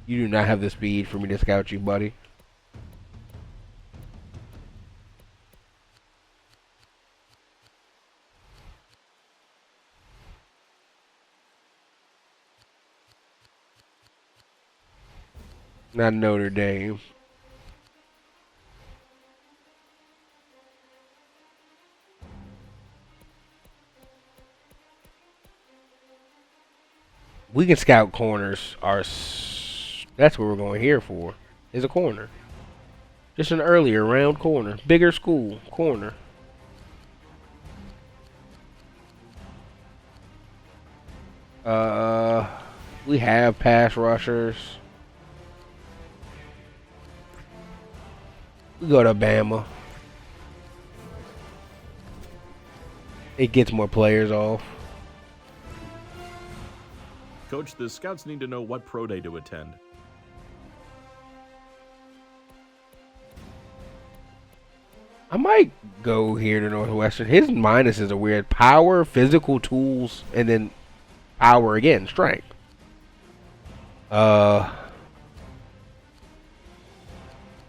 S1: You do not have the speed for me to scout you, buddy. Not Notre Dame. We can scout corners. That's what we're going here for. Is a corner. Just an earlier round corner. Bigger school corner. We have pass rushers. We go to Bama. It gets more players off.
S5: Coach, the scouts need to know what pro day to attend.
S1: I might go here to Northwestern. His minuses are weird. Power, physical tools, and then power again, strength.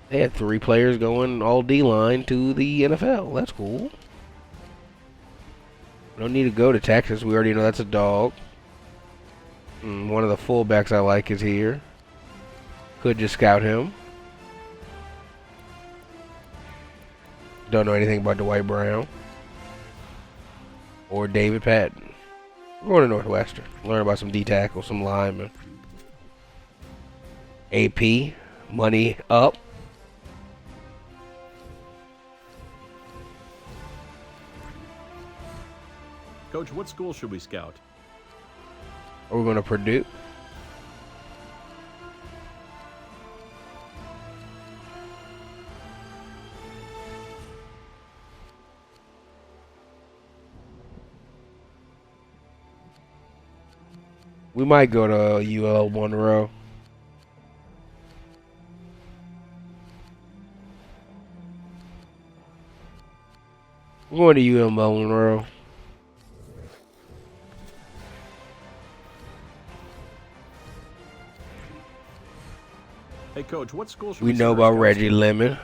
S1: They had 3 players going all D-line to the NFL. That's cool. We don't need to go to Texas. We already know that's a dog. One of the fullbacks I like is here. Could just scout him. Don't know anything about Dwight Brown. Or David Patton. We're going to Northwestern. Learn about some D-tackle, some linemen. AP. Money up.
S5: Coach, what school should we scout?
S1: Are we going to Purdue? We might go to UL Monroe. We're going to UL Monroe.
S5: Hey, Coach, what school should
S1: We
S5: we
S1: know
S5: send our
S1: about
S5: scouts
S1: Reggie
S5: to?
S1: Lemon.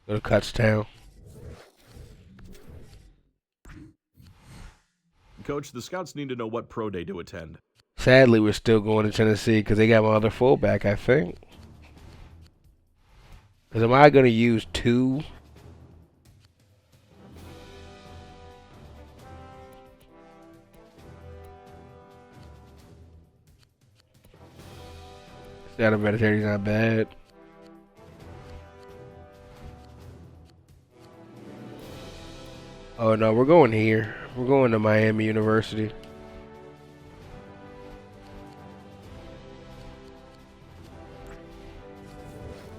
S1: Go to Kutztown.
S5: Coach, the scouts need to know what pro day to attend.
S1: Sadly, we're still going to Tennessee because they got my other fullback, I think. Because am I going to use two? Shadow Meditary's not bad. Oh no, we're going here. We're going to Miami University.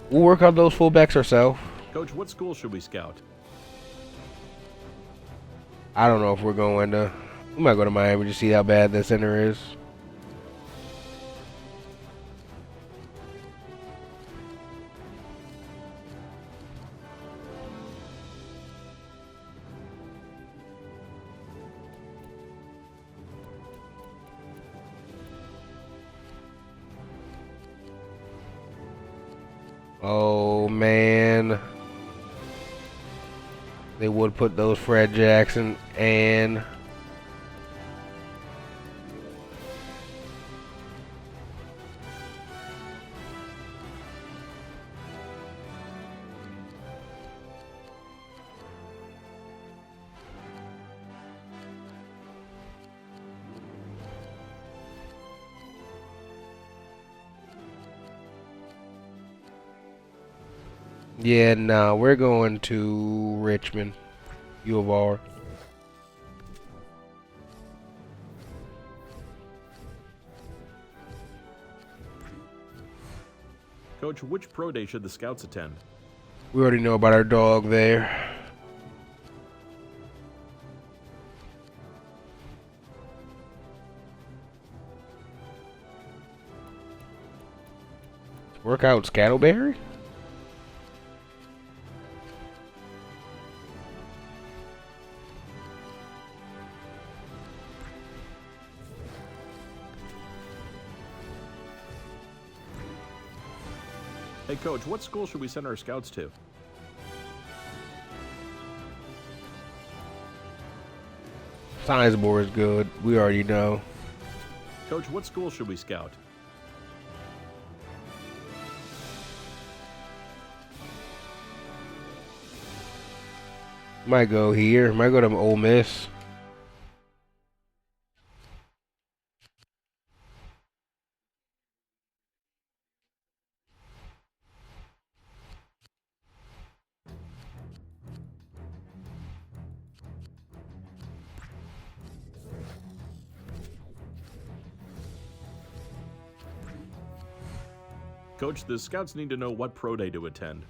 S1: We'll work on those fullbacks ourselves.
S5: Coach, what school should we scout?
S1: I don't know if we're going to. We might go to Miami to see how bad the center is. Oh man, they would put those Fred Jackson and yeah, no, we're going to Richmond, U of R.
S5: Coach, which pro day should the scouts attend?
S1: We already know about our dog there. Workout Scattleberry?
S5: Hey, Coach, what school should we send our scouts to?
S1: Science board is good. We already know.
S5: Coach, what school should we scout?
S1: Might go here. Might go to Ole Miss.
S5: Coach, the scouts need to know what pro day to attend.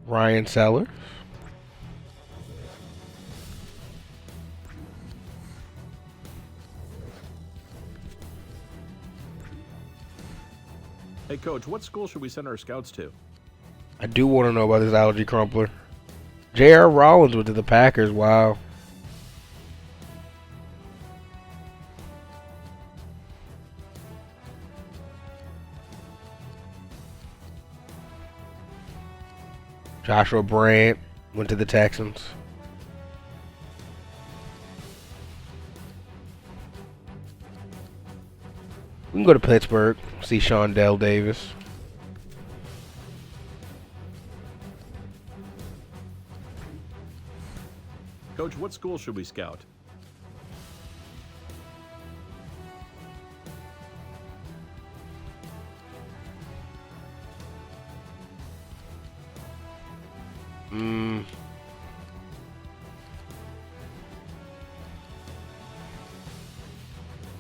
S1: Ryan Sellers.
S5: Hey, Coach, what school should we send our scouts to?
S1: I do want to know about this algae crumpler. J.R. Rollins went to the Packers. Wow. Joshua Brandt went to the Texans. can go to Pittsburgh, see Shondell Davis.
S5: Coach, what school should we scout?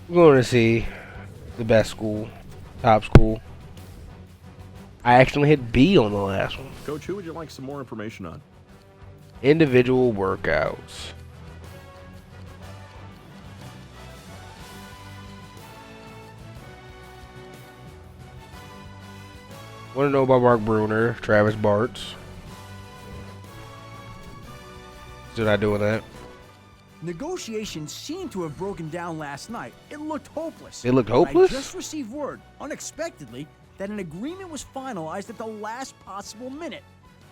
S1: We're going to see the best school, top school. I actually hit B on the last one.
S5: Coach, who would you like some more information on?
S1: Individual workouts. Want to know about Mark Bruner, Travis Bartz? Did I doing that?
S3: Negotiations seem to have broken down last night. It looked hopeless.
S1: It looked
S3: But
S1: hopeless?
S3: I just received word, unexpectedly, that an agreement was finalized at the last possible minute.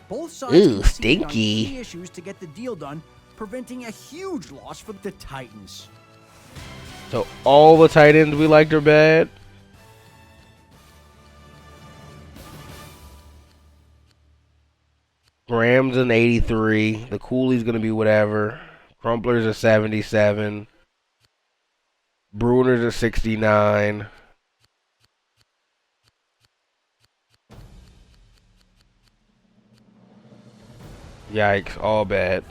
S3: Both sides
S1: Ooh,
S3: conceded on
S1: stinky.
S3: key issues to get the deal done, preventing a huge loss for the Titans.
S1: So all the tight ends we liked are bad? Graham's an 83. The Cooley's going to be whatever. Crumpler's a 77. Bruner's a 69. Yikes, all bad.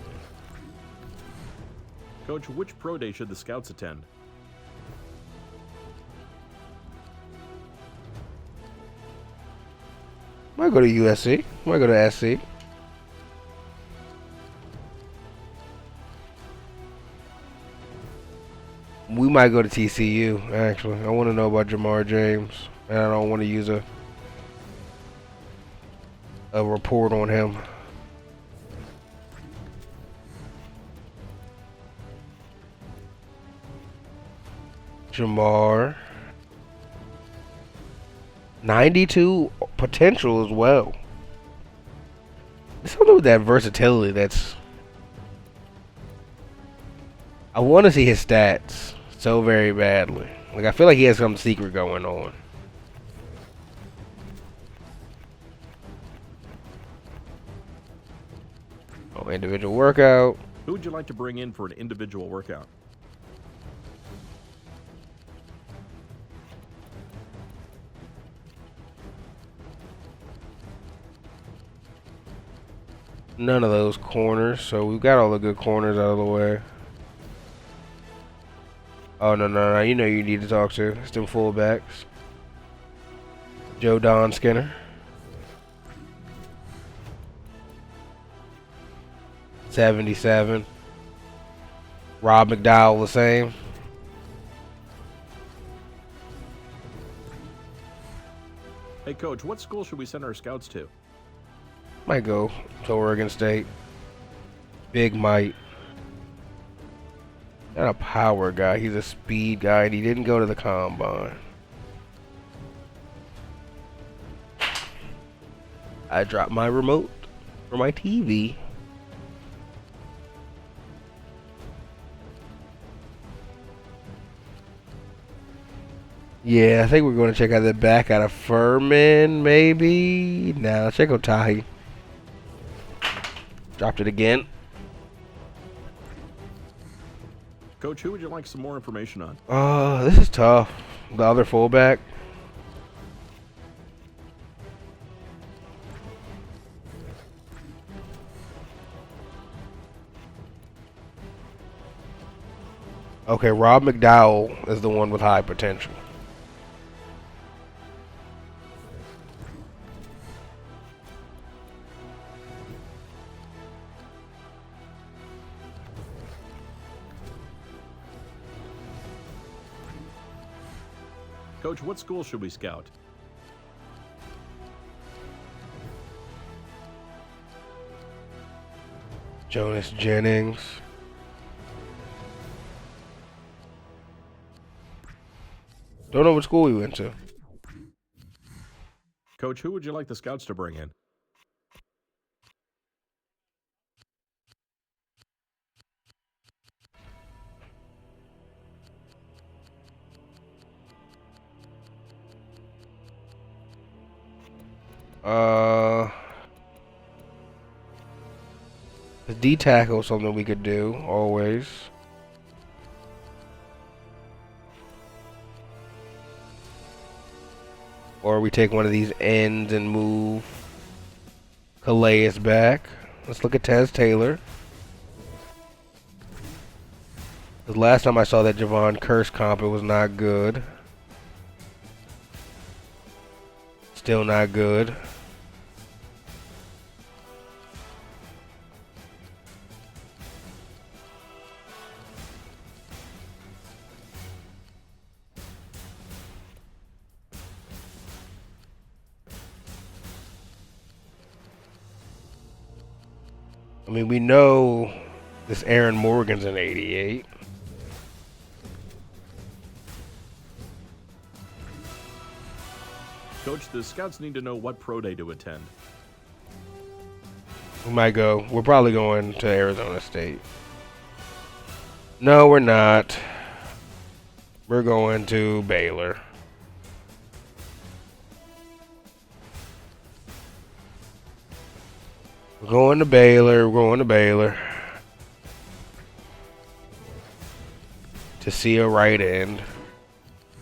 S5: Coach, which pro day should the scouts attend?
S1: Might go to USC. Might go to SC. We might go to TCU, actually. I want to know about Jamar James. And I don't want to use a report on him. Jamar. 92 potential as well. There's something with that versatility that's... I want to see his stats so very badly. Like, I feel like he has some secret going on. Oh, individual workout.
S5: Who would you like to bring in for an individual workout?
S1: None of those corners, so we've got all the good corners out of the way. Oh, no, you know you need to talk to. It's them fullbacks. Joe Don Skinner. 77. Rob McDowell the same.
S5: Hey, Coach, what school should we send our scouts to?
S1: Might go to Oregon State. Big Mike. Not a power guy. He's a speed guy, and he didn't go to the combine. I dropped my remote for my TV. Yeah, I think we're going to check out the back out of Furman, maybe. Nah, let's check out Tahi. Dropped it again.
S5: Coach, who would you like some more information on?
S1: This is tough. The other fullback. Okay, Rob McDowell is the one with high potential.
S5: Coach, what school should we scout?
S1: Jonas Jennings. Don't know what school he went to.
S5: Coach, who would you like the scouts to bring in?
S1: The D tackle is something we could do always. Or we take one of these ends and move Calais back. Let's look at Taz Taylor. The last time I saw that Javon Curse comp, it was not good. Still not good. I mean, we know this Aaron Morgan's an 88.
S5: Coach, the scouts need to know what pro day to attend.
S1: We might go. We're probably going to Arizona State. No, we're not. We're going to Baylor. We're going to Baylor. We're going to Baylor. To see a right end.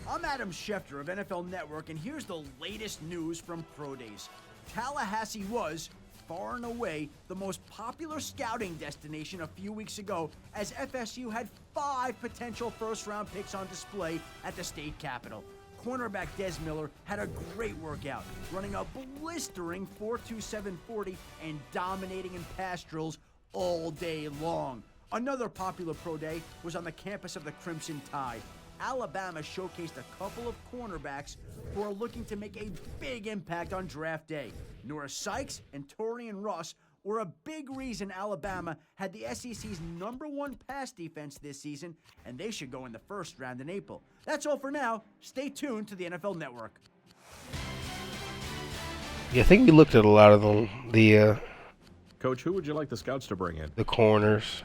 S3: I'm Adam Schefter of NFL Network, and here's the latest news from Pro Days. Tallahassee was, far and away, the most popular scouting destination a few weeks ago, as FSU had 5 potential first-round picks on display at the state capitol. Cornerback Des Miller had a great workout, running a blistering 4.27 40 and dominating in pass drills all day long. Another popular pro day was on the campus of the Crimson Tide. Alabama showcased a couple of cornerbacks who are looking to make a big impact on draft day. Norris Sykes and Torian Ross were a big reason Alabama had the SEC's #1 pass defense this season, and they should go in the first round in April. That's all for now. Stay tuned to the NFL Network.
S1: Yeah, I think we looked at a lot of the
S5: Coach, who would you like the scouts to bring in?
S1: corners.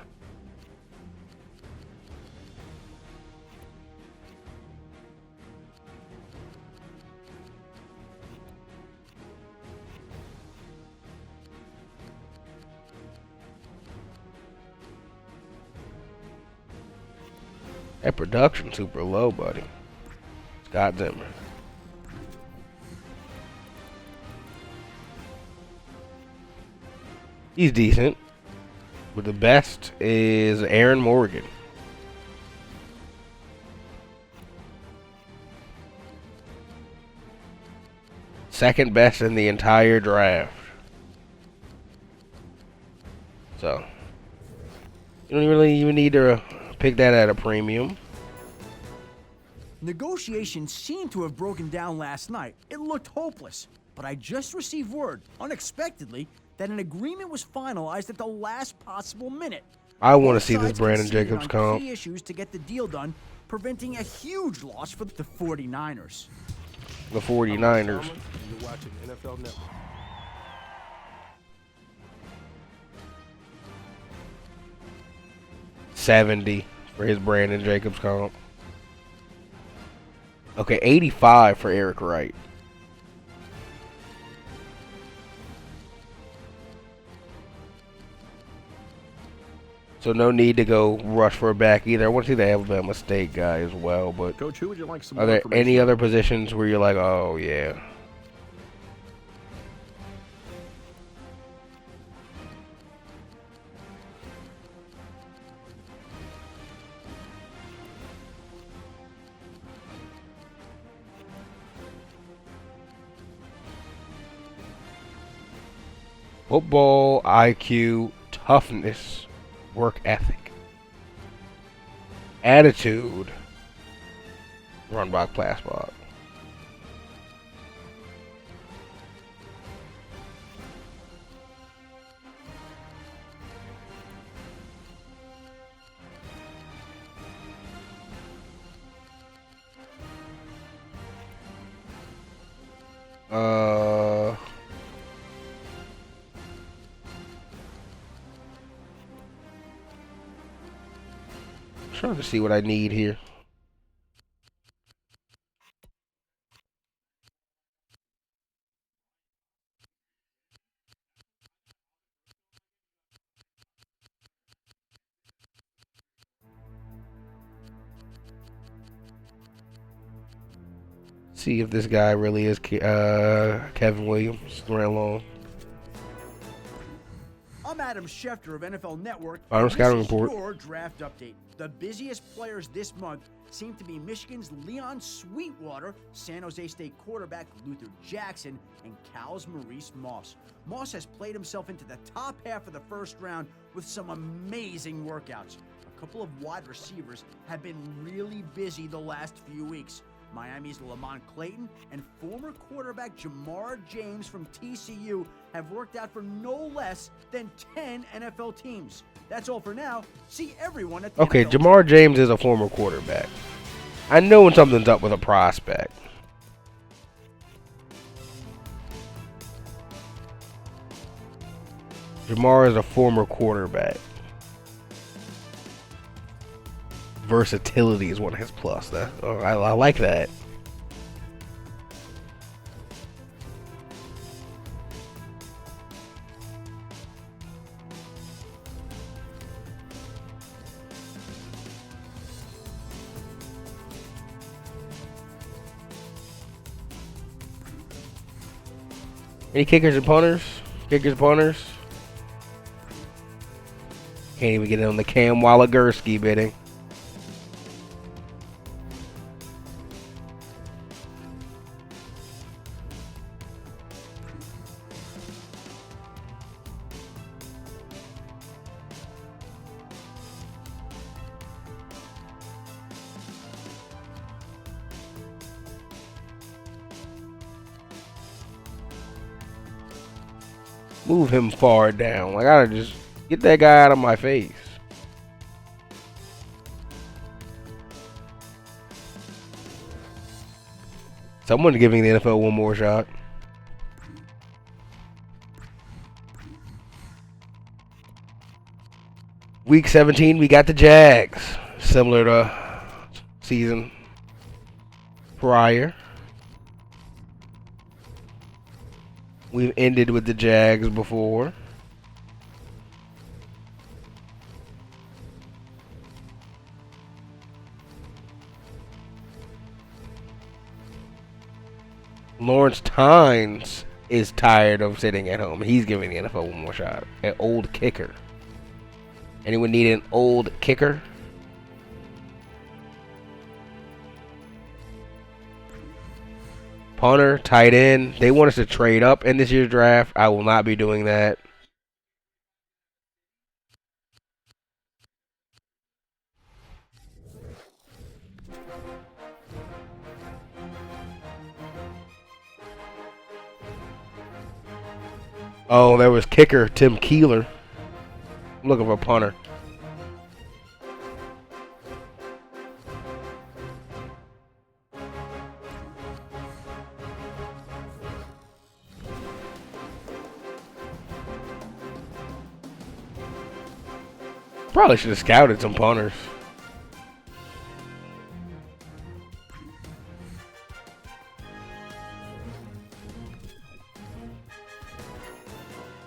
S1: That production super low, buddy. Scott Zimmer. He's decent. But the best is Aaron Morgan. Second best in the entire draft. So, you don't really even need to pick that at a premium.
S3: Negotiations seemed to have broken down last night. It looked hopeless, but I just received word, unexpectedly, that an agreement was finalized at the last possible minute.
S1: I want to
S3: Both
S1: see this
S3: sides
S1: Brandon
S3: conceded
S1: Jacobs
S3: on
S1: comp.
S3: key issues to get the deal done, preventing a huge loss for the 49ers.
S1: The 49ers.
S7: You're watching NFL Network.
S1: $70 for his Brandon Jacobs comp. Okay, $85 for Eric Wright. So no need to go rush for a back either. I want to see the Alabama State guy as well, but
S5: Coach, who would you like some
S1: are
S5: more
S1: there
S5: information
S1: any
S5: on?
S1: other positions where you're like, oh yeah? Football IQ, toughness, work ethic, attitude, run block, pass block. Trying to see what I need here. See if this guy really is Kevin Williams. Ran along.
S3: I'm Adam Schefter of NFL Network.
S1: Final
S3: and
S1: scouting
S3: this is
S1: report.
S3: your draft update. The busiest players this month seem to be Michigan's Leon Sweetwater, San Jose State quarterback Luther Jackson, and Cal's Maurice Moss. Moss has played himself into the top half of the first round with some amazing workouts. A couple of wide receivers have been really busy the last few weeks. Miami's Lamont Clayton and former quarterback Jamar James from TCU have worked out for no less than 10 NFL teams. That's all for now. See everyone at the
S1: Okay,
S3: NFL.
S1: Jamar James is a former quarterback. I know when something's up with a prospect. Jamar is a former quarterback. Versatility is one of his plus. I like that. Any kickers and punters? Kickers and punters? Can't even get it on the Cam Walagursky bidding. Move him far down. Like, I gotta just get that guy out of my face. Someone's giving the NFL one more shot. Week 17, we got the Jags. Similar to season prior. We've ended with the Jags before. Lawrence Tynes is tired of sitting at home. He's giving the NFL one more shot. An old kicker. Anyone need an old kicker? Punter, tight end. They want us to trade up in this year's draft. I will not be doing that. Oh, there was kicker Tim Keeler. I'm looking for a punter. Probably should have scouted some punters.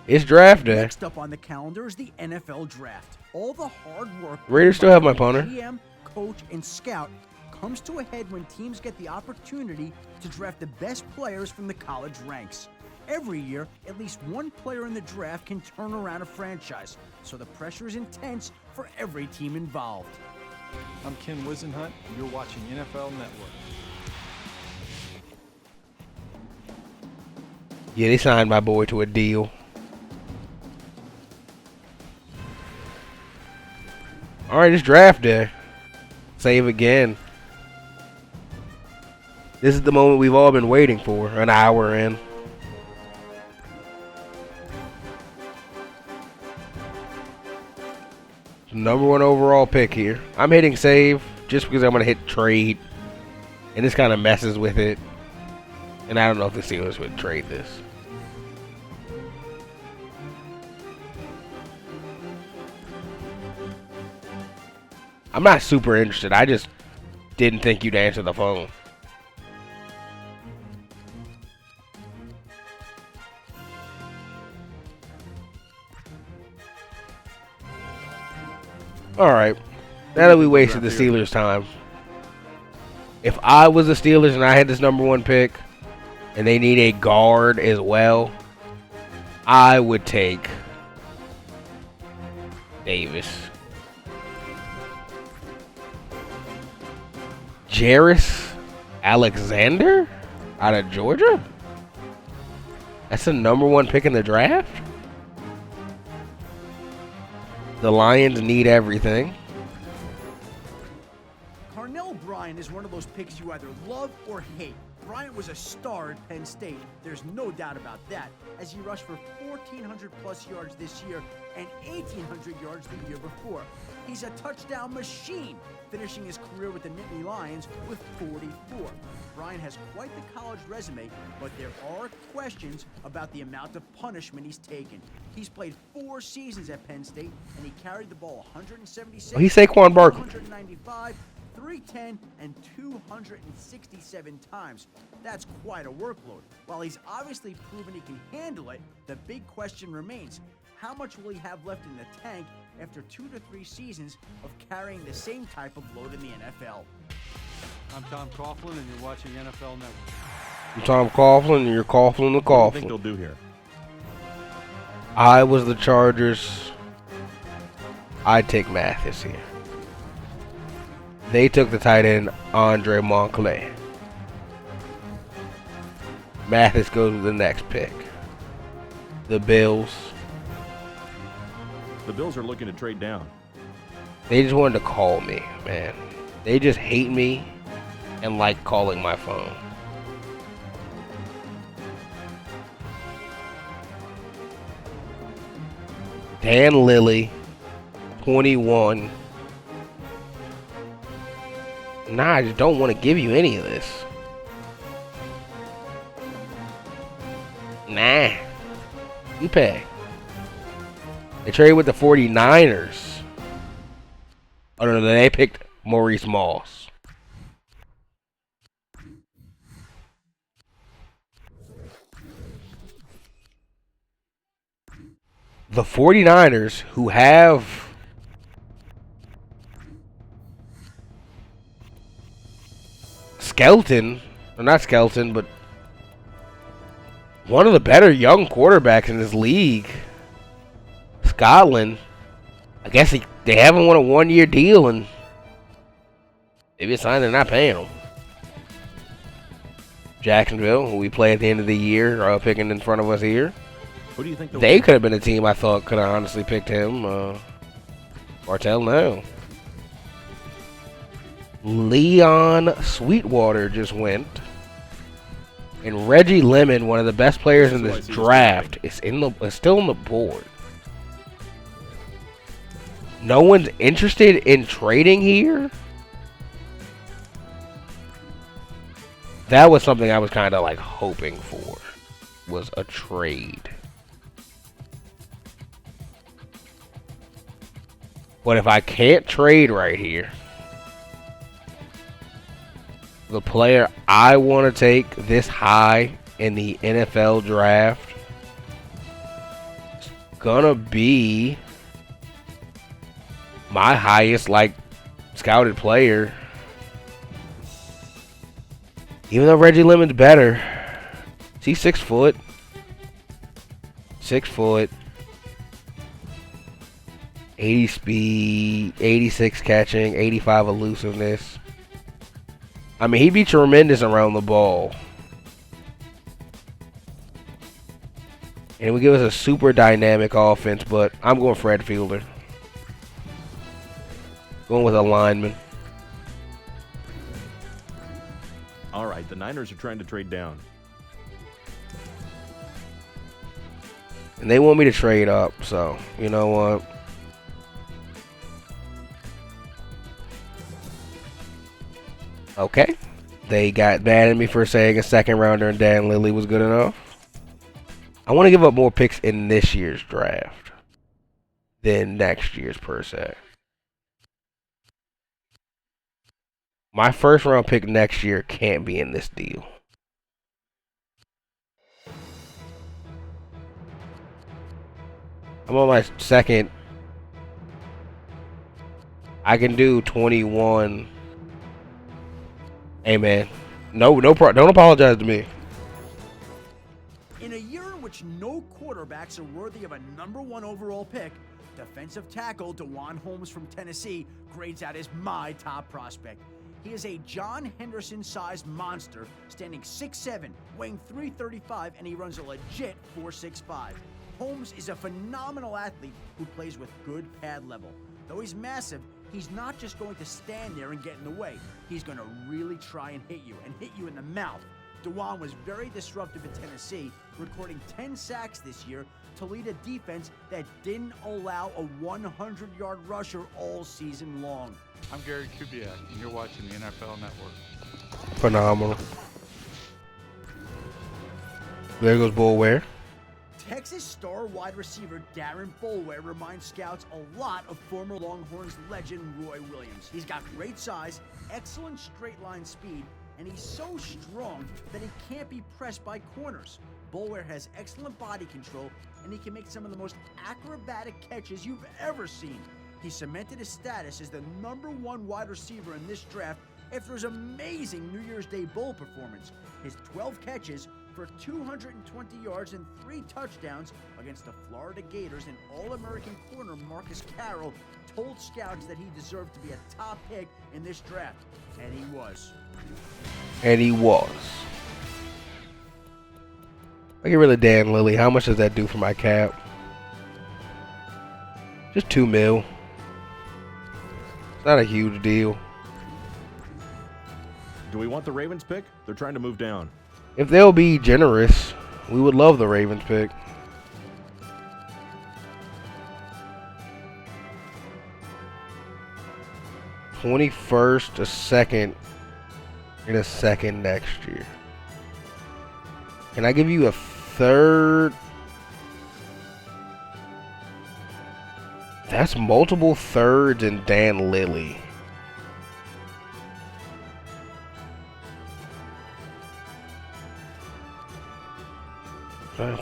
S1: It's draft day.
S3: Next up on the calendar is the NFL Draft. All the hard work
S1: Raiders still have my punter.
S3: GM, coach, and scout comes to a head when teams get the opportunity to draft the best players from the college ranks. Every year, at least one player in the draft can turn around a franchise, so the pressure is intense for every team involved.
S4: I'm Ken Wisenhunt, and you're watching NFL Network.
S1: Yeah, they signed my boy to a deal. Alright, it's draft day. Save again. This is the moment we've all been waiting for. An hour in. Number 1 overall pick here. I'm hitting save just because I'm going to hit trade. And this kind of messes with it. And I don't know if the Steelers would trade this. I'm not super interested. I just didn't think you'd answer the phone. Alright. Now that we wasted the Steelers' time. If I was the Steelers and I had this #1 pick, and they need a guard as well, I would take Davis. Jairus Alexander out of Georgia? That's the #1 pick in the draft? The Lions need everything.
S3: Carnell Bryant is one of those picks you either love or hate. Bryant was a star at Penn State, there's no doubt about that, as he rushed for 1,400 plus yards this year and 1,800 yards the year before. He's a touchdown machine, finishing his career with the Nittany Lions with 44. Bryant has quite the college resume, but there are questions about the amount of punishment he's taken. He's played 4 seasons at Penn State, and he carried the ball 176,
S1: He's Saquon Barkley.
S3: 195, 310, and 267 times. That's quite a workload. While he's obviously proven he can handle it, the big question remains: how much will he have left in the tank after 2 to 3 seasons of carrying the same type of load in the NFL?
S6: I'm Tom Coughlin, and you're watching NFL Network.
S1: I'm Tom Coughlin, and you're Coughlin the
S5: What do you think
S1: Coughlin.
S5: they'll do here?
S1: I was the Chargers. I'd take Mathis here. They took the tight end Andre Monclay. Mathis goes with the next pick. The Bills.
S5: The Bills are looking to trade down.
S1: They just wanted to call me, man. They just hate me and like calling my phone. Dan Lilly, 21. Nah, I just don't want to give you any of this. Nah. You pay. They traded with the 49ers. Oh, no, they picked Maurice Moss. The 49ers, who have Skelton, or not Skelton, but one of the better young quarterbacks in this league, Scotland. I guess they haven't won a 1-year deal, and maybe it's a sign they're not paying them. Jacksonville, who we play at the end of the year, picking in front of us here.
S5: Who do you think
S1: They could have been a team I thought could have honestly picked him. Bartell, no. Leon Sweetwater just went. And Reggie Lemon, one of the best players in this draft, is still on the board. No one's interested in trading here? That was something I was kind of like hoping for, was a trade. But if I can't trade right here, the player I want to take this high in the NFL draft is gonna be my highest scouted player. Even though Reggie Lemon's better, he's 6 foot. 6 foot. 80 speed, 86 catching, 85 elusiveness. I mean, he'd be tremendous around the ball. And it would give us a super dynamic offense, but I'm going Fred Fielder. Going with a lineman.
S5: All right, the Niners are trying to trade down.
S1: And they want me to trade up, so you know what? Okay. They got mad at me for saying a second rounder and Dan Lilly was good enough. I want to give up more picks in this year's draft than next year's per se. My first round pick next year can't be in this deal. I'm on my second. I can do 21 Hey, man. Don't apologize to me.
S3: In a year in which no quarterbacks are worthy of a #1 overall pick, defensive tackle DeJuan Holmes from Tennessee grades out as my top prospect. He is a John Henderson-sized monster, standing 6'7", weighing 335, and he runs a legit 4.65. Holmes is a phenomenal athlete who plays with good pad level. Though he's massive, he's not just going to stand there and get in the way. He's going to really try and hit you in the mouth. DeJuan was very disruptive at Tennessee, recording 10 sacks this year to lead a defense that didn't allow a 100-yard rusher all season long.
S4: I'm Gary Kubiak, and you're watching the NFL Network.
S1: Phenomenal. There goes Bullware.
S3: Texas star wide receiver Darren Bulware reminds scouts a lot of former Longhorns legend Roy Williams. He's got great size, excellent straight line speed, and he's so strong that he can't be pressed by corners. Bulware has excellent body control, and he can make some of the most acrobatic catches you've ever seen. He cemented his status as the #1 wide receiver in this draft after his amazing New Year's Day Bowl performance. His 12 catches for 220 yards and 3 touchdowns against the Florida Gators and All-American corner Marcus Carroll told scouts that he deserved to be a top pick in this draft, and he was.
S1: And he was. I get rid of Dan Lilly. How much does that do for my cap? Just $2 million. It's not a huge deal.
S5: Do we want the Ravens pick? They're trying to move down.
S1: If they'll be generous, we would love the Ravens pick. $21st, a second, and a second next year. Can I give you a third? That's multiple thirds and Dan Lilly.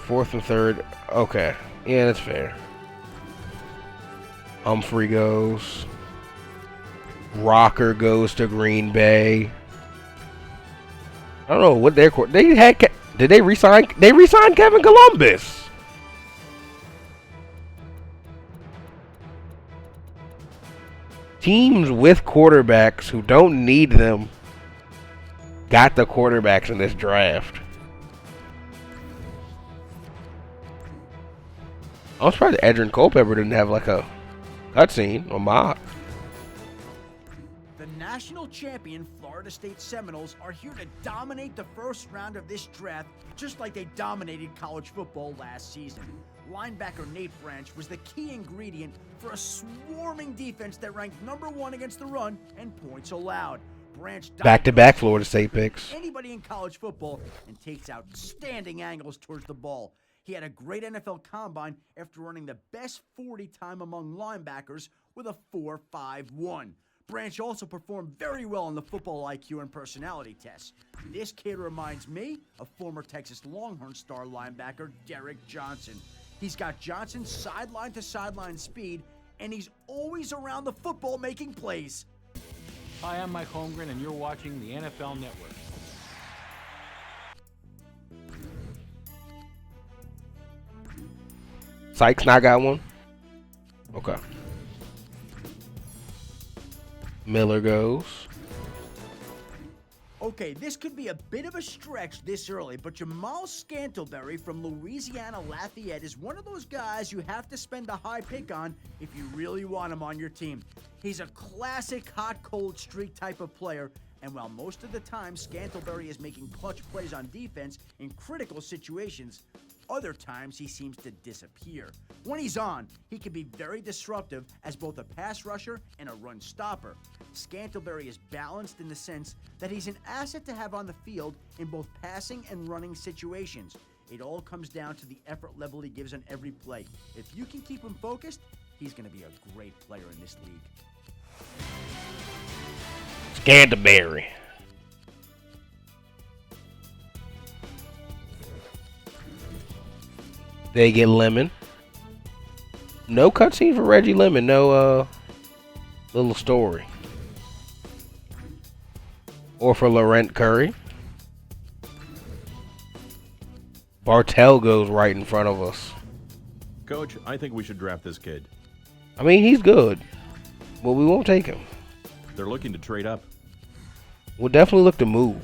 S1: Fourth and third. Okay. Yeah, that's fair. Humphrey goes. Rocker goes to Green Bay. I don't know what their court. They had. Did they resign? They re-signed Kevin Columbus. Teams with quarterbacks who don't need them got the quarterbacks in this draft. I'm surprised Adrian Culpepper didn't have like a cutscene or mock.
S3: The national champion Florida State Seminoles are here to dominate the first round of this draft, just like they dominated college football last season. Linebacker Nate Branch was the key ingredient for a swarming defense that ranked #1 against the run and points allowed. Branch
S1: Back-to-back Florida State picks.
S3: Anybody in college football and takes outstanding angles towards the ball. He had a great NFL combine after running the best 40 time among linebackers with a 4.51. Branch also performed very well on the football IQ and personality tests. This kid reminds me of former Texas Longhorn star linebacker Derek Johnson. He's got Johnson's sideline-to-sideline speed, and he's always around the football making plays.
S6: Hi, I'm Mike Holmgren, and you're watching the NFL Network.
S1: Sykes not got one? Okay. Miller goes.
S3: Okay, this could be a bit of a stretch this early, but Jamal Scantlebury from Louisiana Lafayette is one of those guys you have to spend a high pick on if you really want him on your team. He's a classic hot-cold streak type of player, and while most of the time Scantlebury is making clutch plays on defense in critical situations, other times he seems to disappear. When he's on, he can be very disruptive as both a pass rusher and a run stopper. Scantlebury is balanced in the sense that he's an asset to have on the field in both passing and running situations. It all comes down to the effort level he gives on every play. If you can keep him focused, he's going to be a great player in this league.
S1: Scantlebury. They get Lemon. No cutscene for Reggie Lemon. No little story. Or for Laurent Curry. Bartell goes right in front of us.
S5: Coach, I think we should draft this kid.
S1: I mean, he's good, but we won't take him.
S5: They're looking to trade up.
S1: We'll definitely look to move.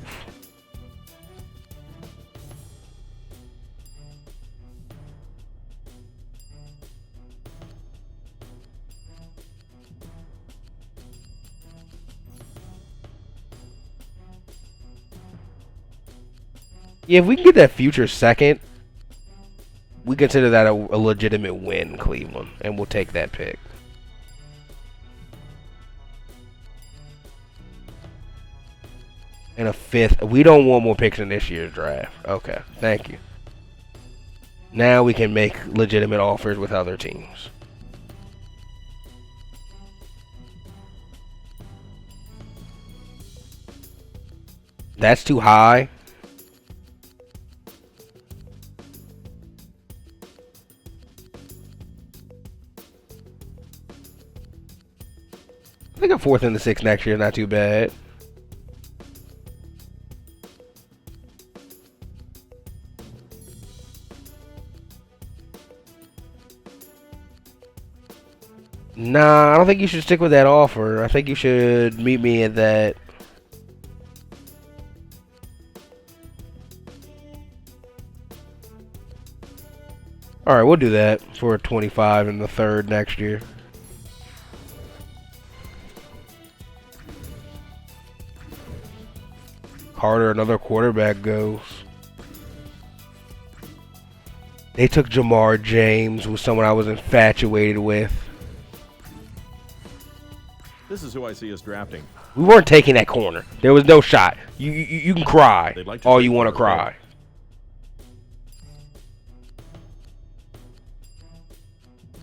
S1: Yeah, if we can get that future second, we consider that a legitimate win, Cleveland, and we'll take that pick. And a fifth. We don't want more picks in this year's draft. Okay, thank you. Now we can make legitimate offers with other teams. That's too high. I think a 4th and the 6th next year is not too bad. Nah, I don't think you should stick with that offer. I think you should meet me at that. Alright, we'll do that for a 25 in the 3rd next year. Carter, another quarterback goes. They took Jamar James, who was someone I was infatuated with.
S5: This is who I see us drafting.
S1: We weren't taking that corner. There was no shot. You can cry
S5: They'd like to
S1: all
S5: trade
S1: you want to
S5: for it,
S1: cry.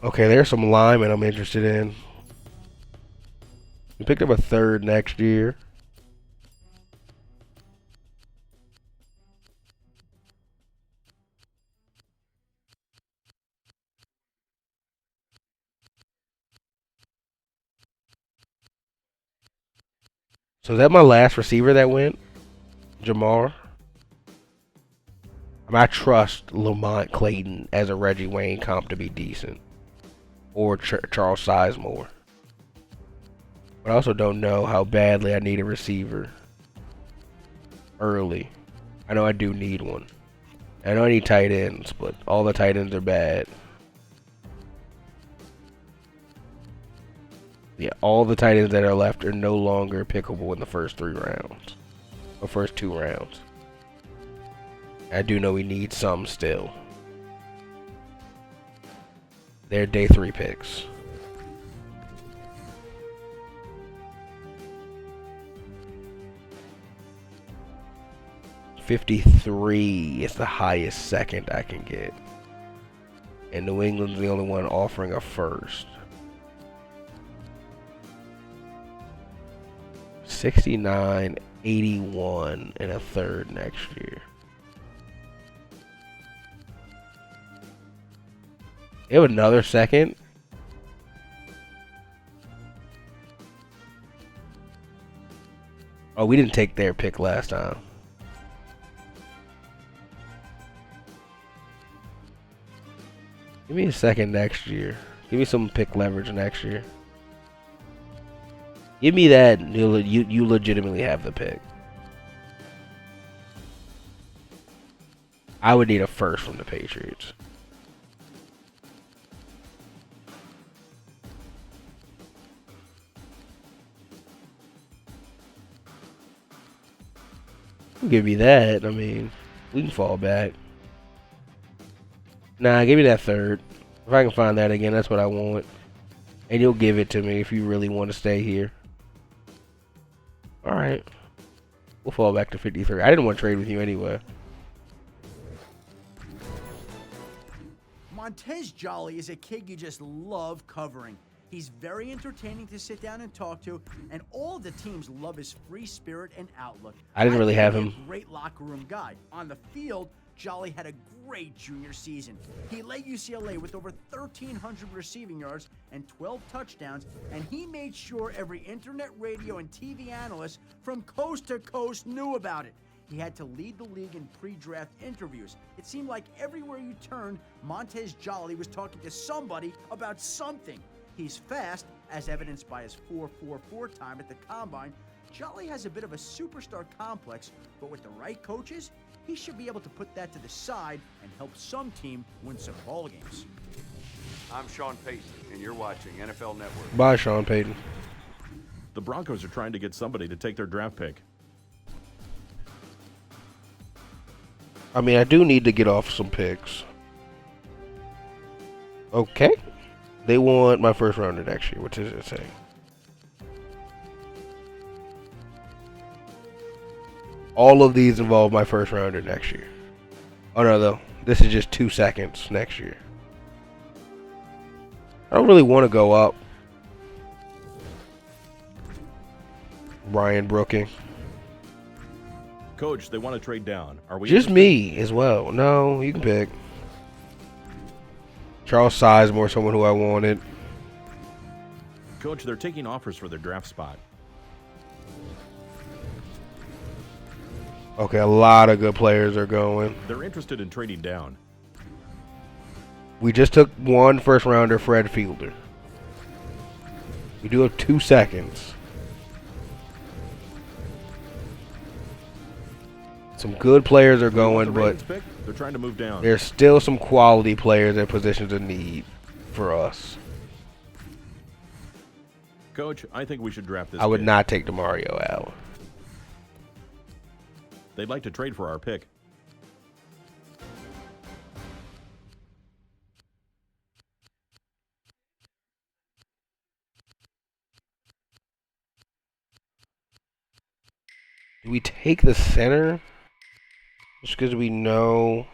S1: Okay, there's some linemen I'm interested in. We picked up a 3rd next year. So is that my last receiver that went? Jamar? I mean, I trust Lamont Clayton as a Reggie Wayne comp to be decent. Or Charles Sizemore. But I also don't know how badly I need a receiver early. I know I do need one. I know I need tight ends, but all the tight ends are bad. Yeah, all the tight ends that are left are no longer pickable in the first 3 rounds. Or first 2 rounds. I do know we need some still. They're day 3 picks. $53 is the highest second I can get. And New England's the only one offering a first. 69, 81, and a 3rd next year. You have another second? Oh, we didn't take their pick last time. Give me a second next year. Give me some pick leverage next year. Give me that. You legitimately have the pick. I would need a first from the Patriots. Give me that. I mean, we can fall back. Nah, give me that 3rd. If I can find that again, that's what I want. And you'll give it to me if you really want to stay here. Alright. We'll fall back to 53. I didn't want to trade with you anyway.
S3: Montez Jolly is a kid you just love covering. He's very entertaining to sit down and talk to, and all the teams love his free spirit and outlook.
S1: I didn't really
S3: think
S1: have
S3: he'd
S1: him.
S3: be a great locker room guy. On the field, Jolly had a great junior season. He led UCLA with over 1,300 receiving yards and 12 touchdowns, and he made sure every internet, radio, and TV analyst from coast to coast knew about it. He had to lead the league in pre-draft interviews. It seemed like everywhere you turned, Montez Jolly was talking to somebody about something. He's fast, as evidenced by his 4.44 time at the Combine. Jolly has a bit of a superstar complex, but with the right coaches, he should be able to put that to the side and help some team win some ball games.
S8: I'm Sean Payton, and you're watching NFL Network.
S1: Bye, Sean Payton.
S5: The Broncos are trying to get somebody to take their draft pick.
S1: I mean, I do need to get off some picks. Okay. They want my first rounder next year. What is it saying? All of these involve my first rounder next year. Oh no, though. This is just 2 seconds next year. I don't really want to go up. Ryan Brooking.
S5: Coach, they want to trade down. Are we
S1: Just
S5: interested?
S1: me as well. No, you can pick. Charles Sizemore, someone who I wanted.
S5: Coach, they're taking offers for their draft spot.
S1: Okay, a lot of good players are going.
S5: They're interested in trading down.
S1: We just took one first rounder, Fred Fielder. We do have 2 seconds. Some good players are
S5: Do you want
S1: going,
S5: the
S1: but
S5: Ravens pick? They're trying to move down.
S1: there's still some quality players at positions of need for us.
S5: Coach, I think we should draft this
S1: I would
S5: kid.
S1: not take DeMario Allen.
S5: They'd like to trade for our pick.
S1: Do we take the center? Just because we know.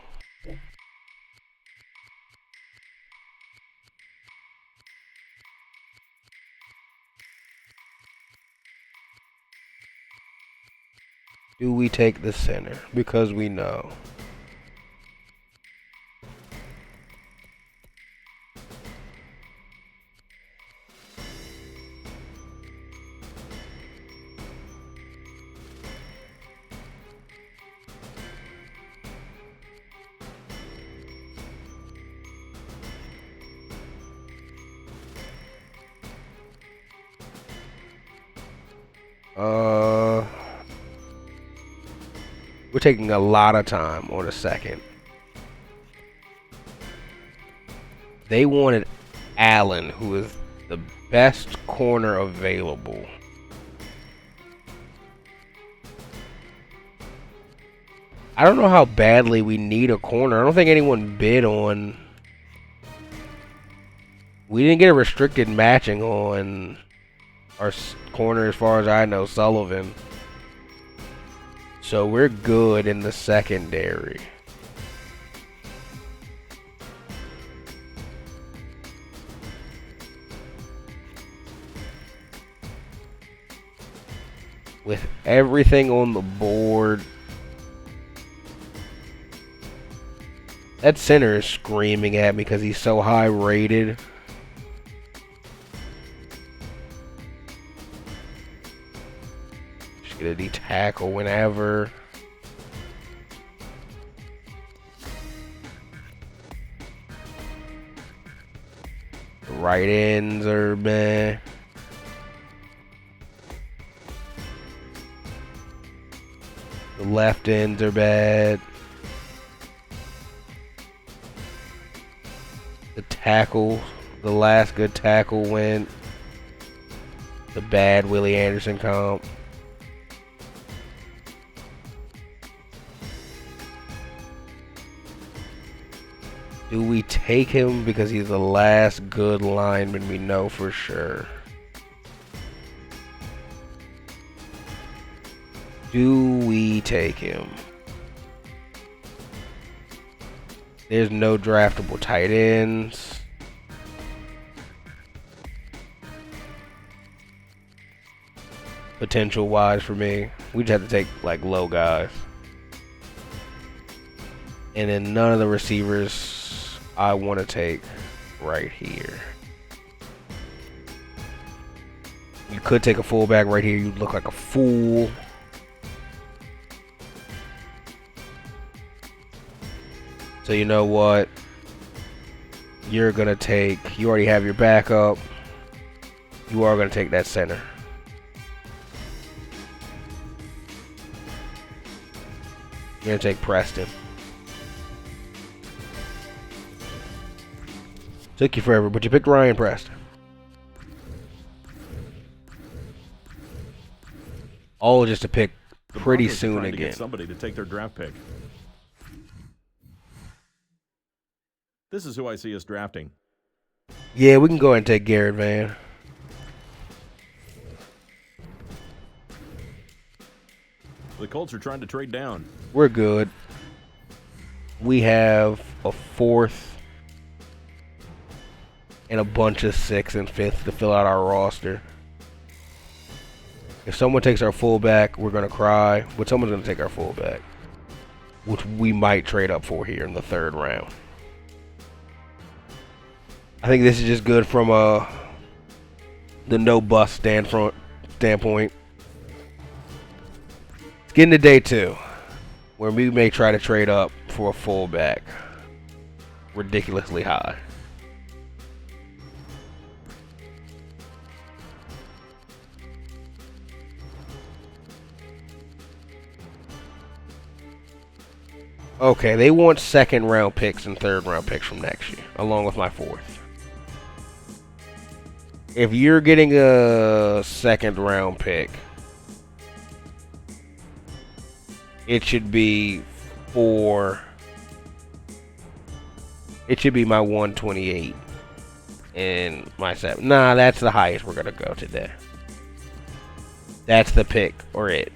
S1: Do we take the center? Because we know. We're taking a lot of time on a second. They wanted Allen, who is the best corner available. I don't know how badly we need a corner. I don't think anyone bid on. We didn't get a restricted matching on our corner, as far as I know, Sullivan. So we're good in the secondary. With everything on the board, that center is screaming at me because he's so high rated. Just get a D tackle whenever. The right ends are meh. The left ends are bad. The tackle, the last good tackle went. The bad Willie Anderson comp. Do we take him because he's the last good lineman we know for sure? Do we take him? There's no draftable tight ends. Potential wise for me. We just have to take like low guys. And then none of the receivers I want to take right here. You could take a fullback right here. You'd look like a fool. So you know what? You're going to take... You already have your backup. You are going to take that center. You're going to take Preston. Took you forever, but you picked Ryan Preston. All just to pick pretty
S5: Broncos are
S1: soon
S5: trying to
S1: again.
S5: get somebody to take their draft pick. This is who I see us drafting.
S1: Yeah, we can go ahead and take Garrett Van.
S5: The Colts are trying to trade down.
S1: We're good. We have a 4th and a bunch of 6th and 5th to fill out our roster. If someone takes our fullback, we're going to cry. But someone's going to take our fullback, which we might trade up for here in the 3rd round. I think this is just good from the no-bust standpoint. It's getting to day 2, where we may try to trade up for a fullback ridiculously high. Okay, they want 2nd round picks and 3rd round picks from next year, along with my 4th. If you're getting a 2nd round pick, it should be it should be my 128 and my 7. Nah, that's the highest we're gonna go today. That's the pick or it.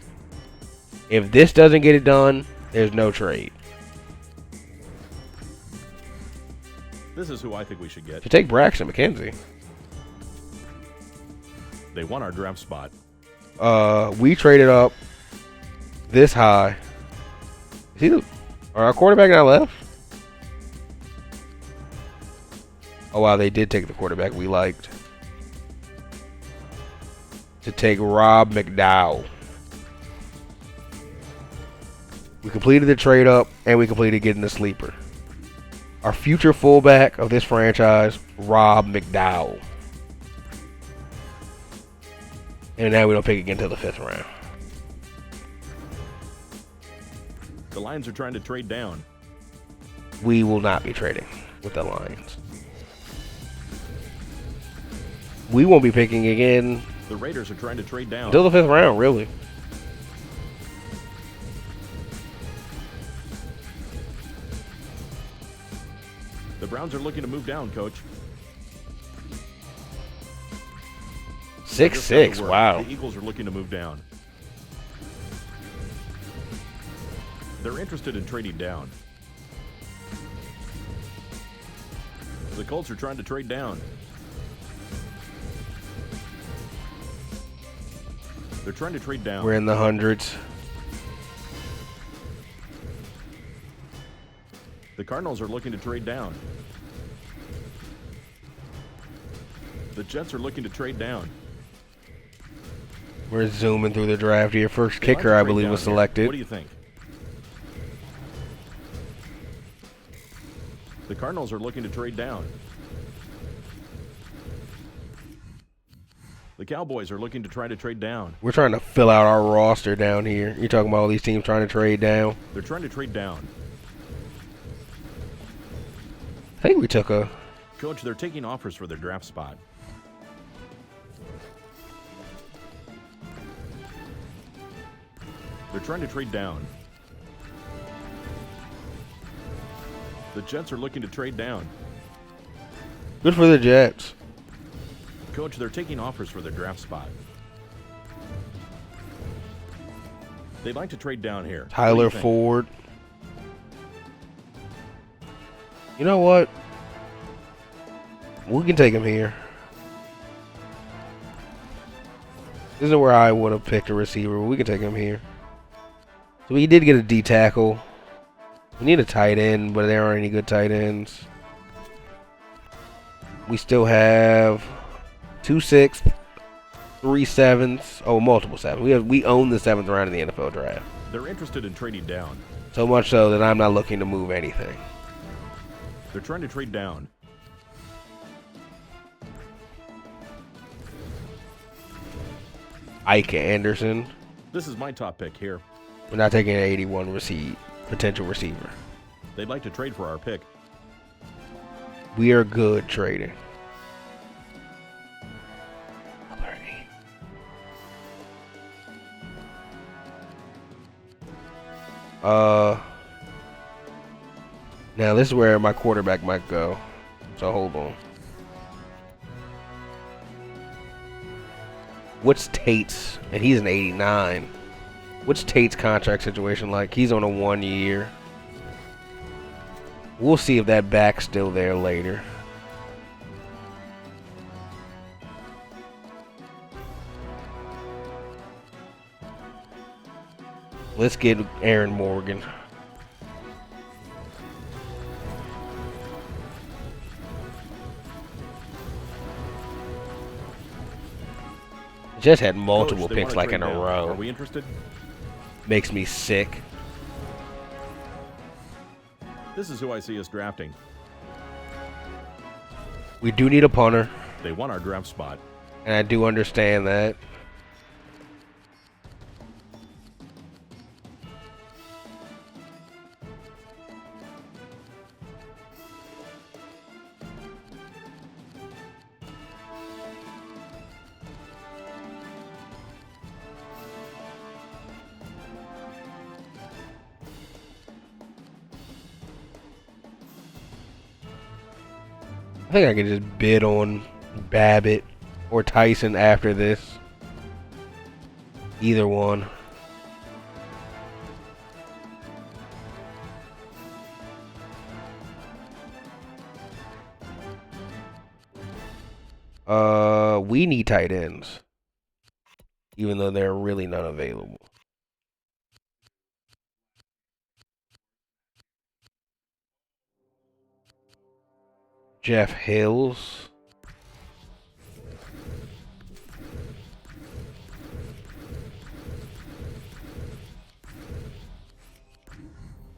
S1: If this doesn't get it done, there's no trade.
S5: This is who I think we should get.
S1: To take Braxton McKenzie.
S5: They won our draft spot.
S1: We traded up this high. Are our quarterback not left? Oh wow, they did take the quarterback we liked. To take Rob McDowell. We completed the trade up and we completed getting the sleeper. Our future fullback of this franchise, Rob McDowell. And now we don't pick again until the 5th round.
S5: The Lions are trying to trade down.
S1: We will not be trading with the Lions. We won't be picking again
S5: The Raiders are trying to trade down.
S1: until the 5th round, really.
S5: The Browns are looking to move down, Coach.
S1: 6'6", wow.
S5: The Eagles are looking to move down. They're interested in trading down. The Colts are trying to trade down. They're trying to trade down.
S1: We're in the hundreds.
S5: The Cardinals are looking to trade down. The Jets are looking to trade down.
S1: We're zooming through the draft here. First
S5: They like
S1: kicker,
S5: to
S1: I
S5: trade
S1: believe,
S5: down
S1: was
S5: here.
S1: selected.
S5: What do you think? The Cardinals are looking to trade down. The Cowboys are looking to try to trade down.
S1: We're trying to fill out our roster down here. You're talking about all these teams trying to trade down.
S5: They're trying to trade down.
S1: I think we took a...
S5: Coach, they're taking offers for their draft spot. They're trying to trade down. The Jets are looking to trade down.
S1: Good for the Jets.
S5: Coach, they're taking offers for their draft spot. They'd like to trade down here. What do
S1: Tyler
S5: you think?
S1: Ford. You know what? We can take him here. This isn't where I would have picked a receiver, but we can take him here. So we did get a D tackle. We need a tight end, but there aren't any good tight ends. We still have 2 6s, 3 7s, multiple 7s. We own the 7th round in the NFL draft.
S5: They're interested in trading down.
S1: So much so that I'm not looking to move anything.
S5: They're trying to trade down.
S1: Ike Anderson.
S5: This is my top pick here.
S1: We're not taking an 81 potential receiver.
S5: They'd like to trade for our pick.
S1: We are good trading. Now this is where my quarterback might go. So hold on. What's Tate's? And he's an 89. What's Tate's contract situation like? He's on a 1 year. We'll see if that back's still there later. Let's get Aaron Morgan. Just had multiple
S5: Coach, they
S1: picks
S5: wanna
S1: like in
S5: trade
S1: a
S5: down.
S1: row.
S5: Are we interested?
S1: Makes me sick.
S5: This is who I see us drafting.
S1: We do need a punter,
S5: They want our draft spot.
S1: and I do understand that. I think I can just bid on Babbitt or Tyson after this. Either one. We need tight ends. Even though there are really none available. Jeff Hills.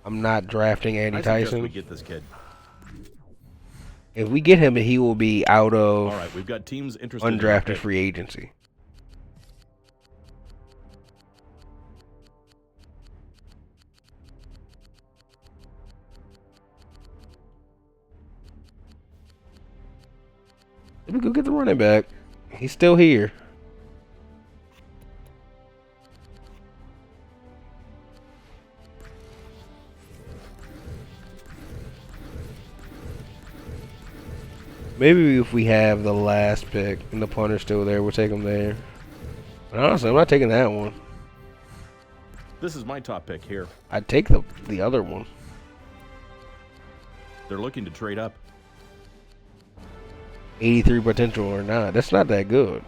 S1: I'm not drafting Andy
S5: I suggest
S1: Tyson.
S5: we get this kid.
S1: If we get him, he will be out of
S5: All right, we've got teams interested in our
S1: undrafted
S5: pick.
S1: free agency. Let me go get the running back. He's still here. Maybe if we have the last pick and the punter's still there, we'll take him there. But honestly, I'm not taking that one.
S5: This is my top pick here.
S1: I'd take the other one.
S5: They're looking to trade up.
S1: 83 potential or not. That's not that good.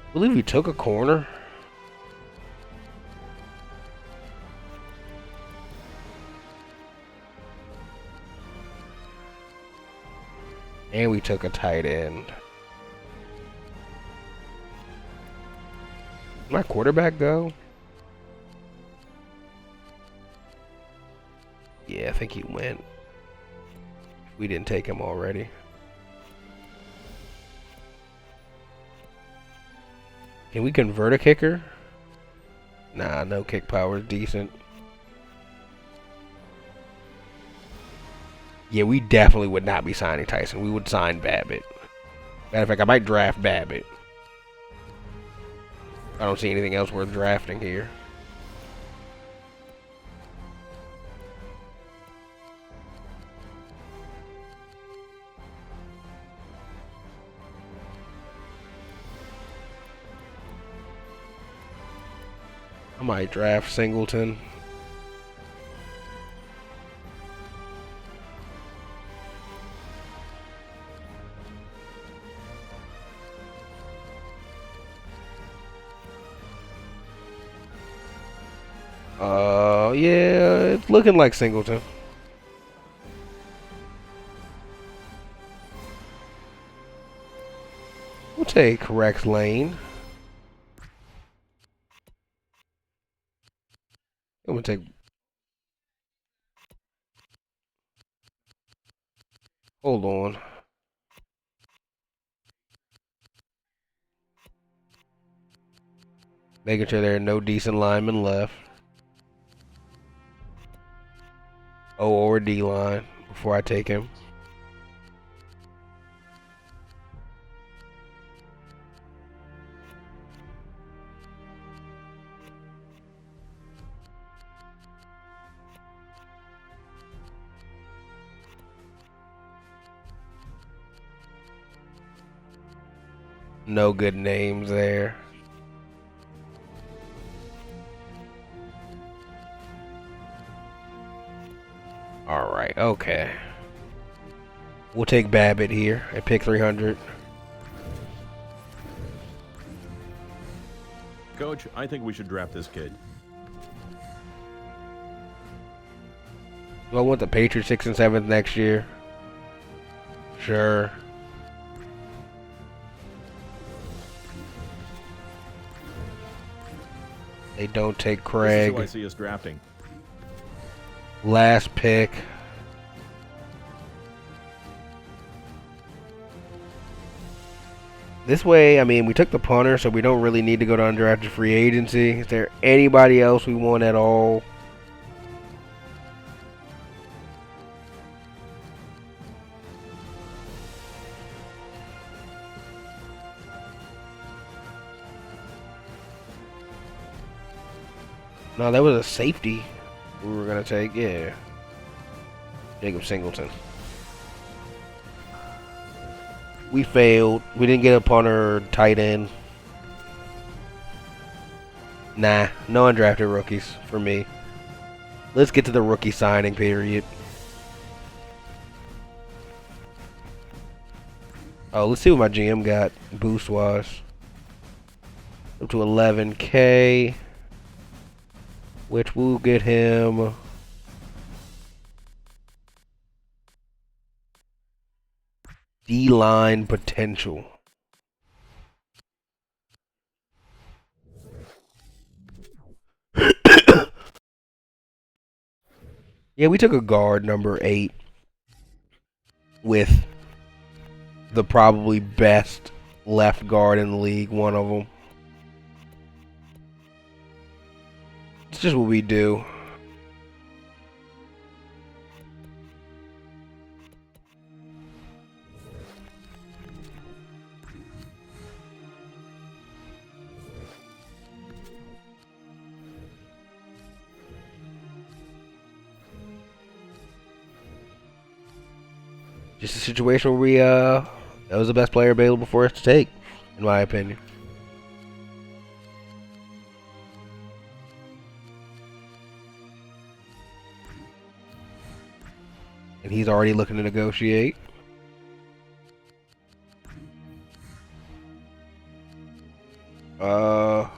S1: I believe we took a corner. And we took a tight end. Did my quarterback go? Yeah, I think he went. We didn't take him already. Can we convert a kicker? Nah, no kick power is decent. Yeah, we definitely would not be signing Tyson. We would sign Babbitt. Matter of fact, I might draft Babbitt. I don't see anything else worth drafting here. I might draft Singleton. Oh, yeah, it's looking like Singleton. We'll take Rex Lane. I'm gonna take. Hold on. Making sure there are no decent linemen left. O or D line before I take him. No good names there. Alright, okay. We'll take Babbitt here at pick 300.
S5: Coach, I think we should draft this kid.
S1: Do I want the Patriots 6th and 7th next year? Sure. They don't take Craig.
S5: This is who I see us drafting.
S1: Last pick. This way, I mean, we took the punter, so we don't really need to go to undrafted free agency. Is there anybody else we want at all? No, that was a safety we were going to take, yeah. Jacob Singleton. We failed. We didn't get a punter or tight end. Nah, no undrafted rookies for me. Let's get to the rookie signing period. Oh, let's see what my GM got boost-wise. Up to 11K. Which will get him D-line potential. Yeah, we took a guard number 8 with the probably best left guard in the league, one of them. It's just what we do. Just a situation where we, that was the best player available for us to take, in my opinion. And he's already looking to negotiate. Trying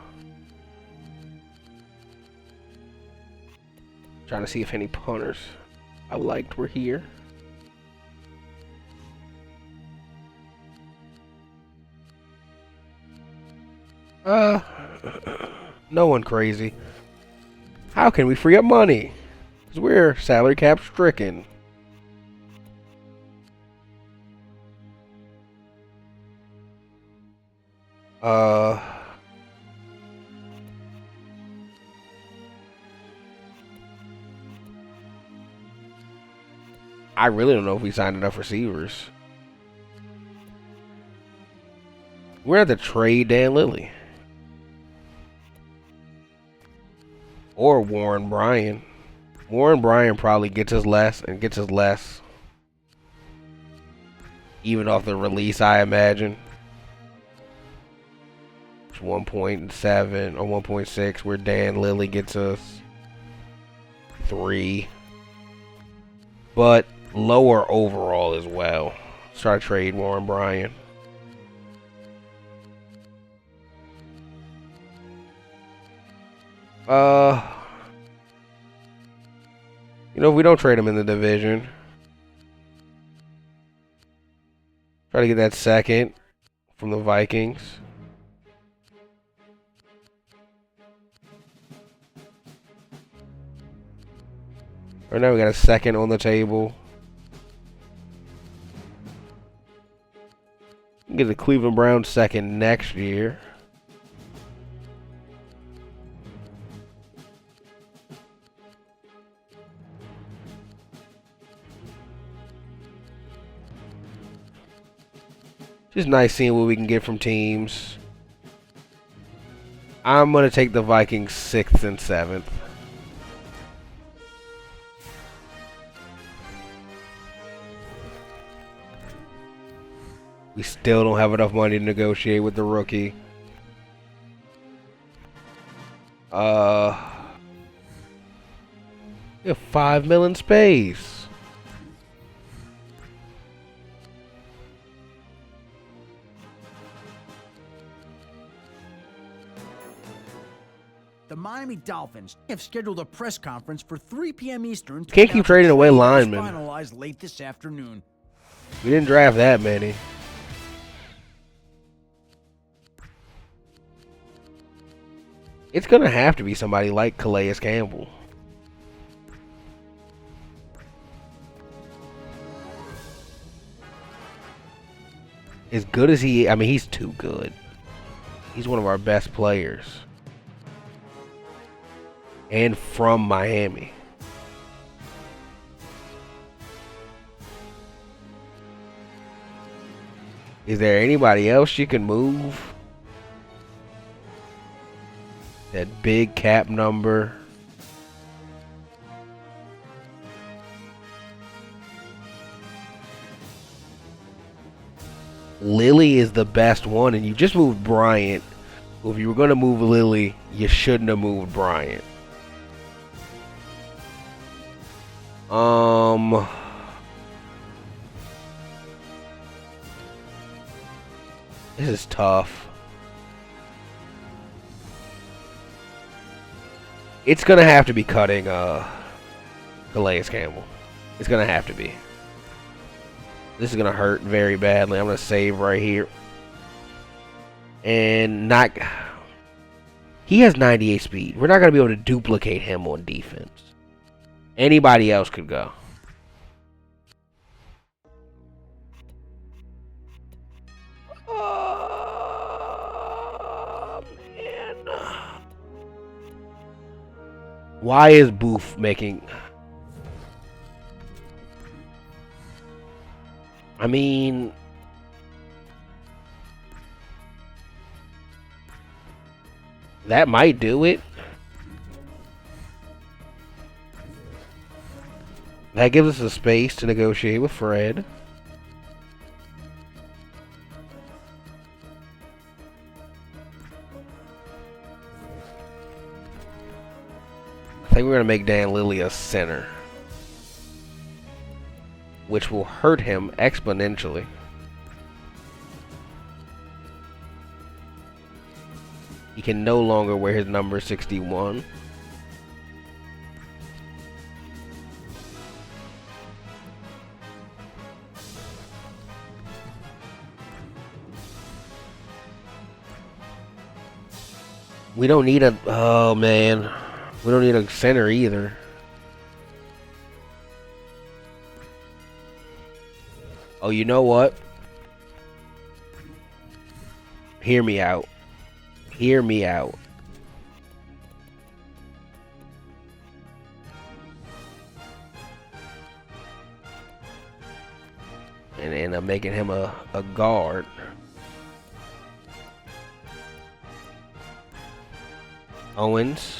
S1: to see if any punters I liked were here. No one crazy. How can we free up money? Because we're salary cap stricken. I really don't know if we signed enough receivers. We're at the trade Dan Lilly. Or Warren Bryan. Warren Bryan probably gets us less and gets us less. Even off the release, I imagine. It's 1.7 or 1.6 where Dan Lilly gets us 3. But lower overall as well. Let's try to trade Warren Bryan. You know, if we don't trade him in the division, try to get that second from the Vikings. Right now we got a second on the table. Get the Cleveland Browns second next year. Just nice seeing what we can get from teams. I'm going to take the Vikings 6th and 7th. We still don't have enough money to negotiate with the rookie. We have $5 million space.
S3: The Miami Dolphins have scheduled a press conference for 3 p.m. Eastern.
S1: Can't keep trading away linemen.
S3: Finalized late this afternoon.
S1: We didn't draft that many. It's going to have to be somebody like Calais Campbell. As good as he, I mean, he's too good. He's one of our best players. And from Miami. Is there anybody else you can move? That big cap number. Lilly is the best one, and you just moved Bryant. Well, if you were going to move Lilly, you shouldn't have moved Bryant. This is tough. It's gonna have to be cutting Calais Campbell. It's gonna have to be. This is gonna hurt very badly. I'm gonna save right here. And not. He has 98 speed. We're not gonna be able to duplicate him on defense. Anybody else could go. Oh, man. Why is Booth making... I mean... that might do it. That gives us a space to negotiate with Fred. I think we're going to make Dan Lilly a center, which will hurt him exponentially. He can no longer wear his number 61. We don't need a... oh, man. We don't need a center either. Oh, you know what? Hear me out. Hear me out. And end up making him a guard. Owens.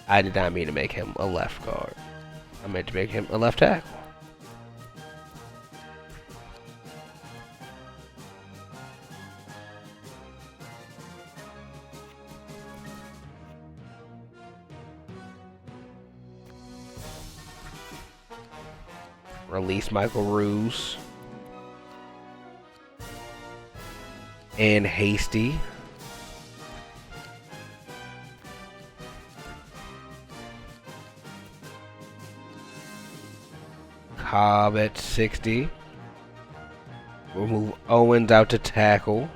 S1: I did not mean to make him a left guard. I meant to make him a left tackle. Release Michael Ruse. And Hasty. Cobb at 60. We'll move Owens out to tackle.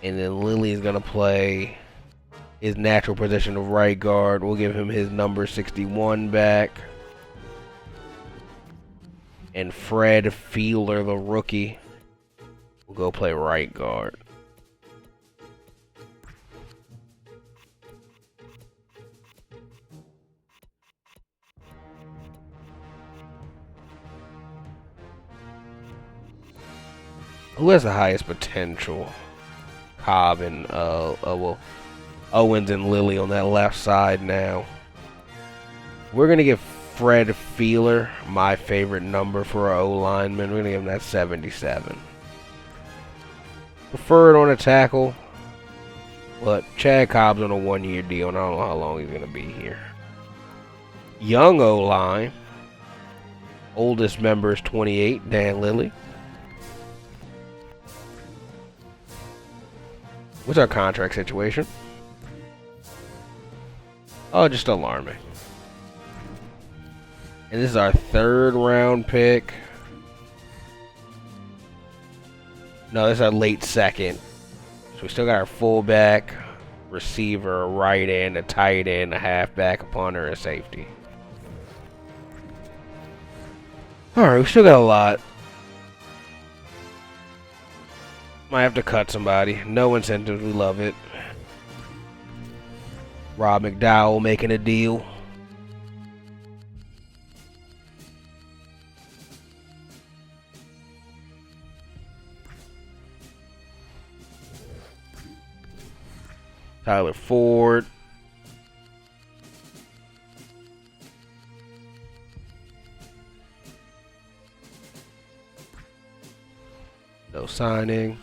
S1: And then Lilly's going to play his natural position of right guard. We'll give him his number 61 back. And Fred Fielder, the rookie, will go play right guard. Who has the highest potential? Cobb and Owens and Lilly on that left side now. We're gonna give Fred Fielder my favorite number for our O lineman. We're gonna give him that 77. Preferred on a tackle, but Chad Cobb's on a 1-year deal, and I don't know how long he's gonna be here. Young O line. Oldest member is 28, Dan Lilly. What's our contract situation? Oh, just alarming. And this is our 3rd round pick. No, this is our late 2nd. So we still got our fullback, receiver, a right end, a tight end, a halfback, a punter, a safety. Alright, we still got a lot. Might have to cut somebody. No incentives, we love it. Rob McDowell making a deal. Tyler Ford. No signing.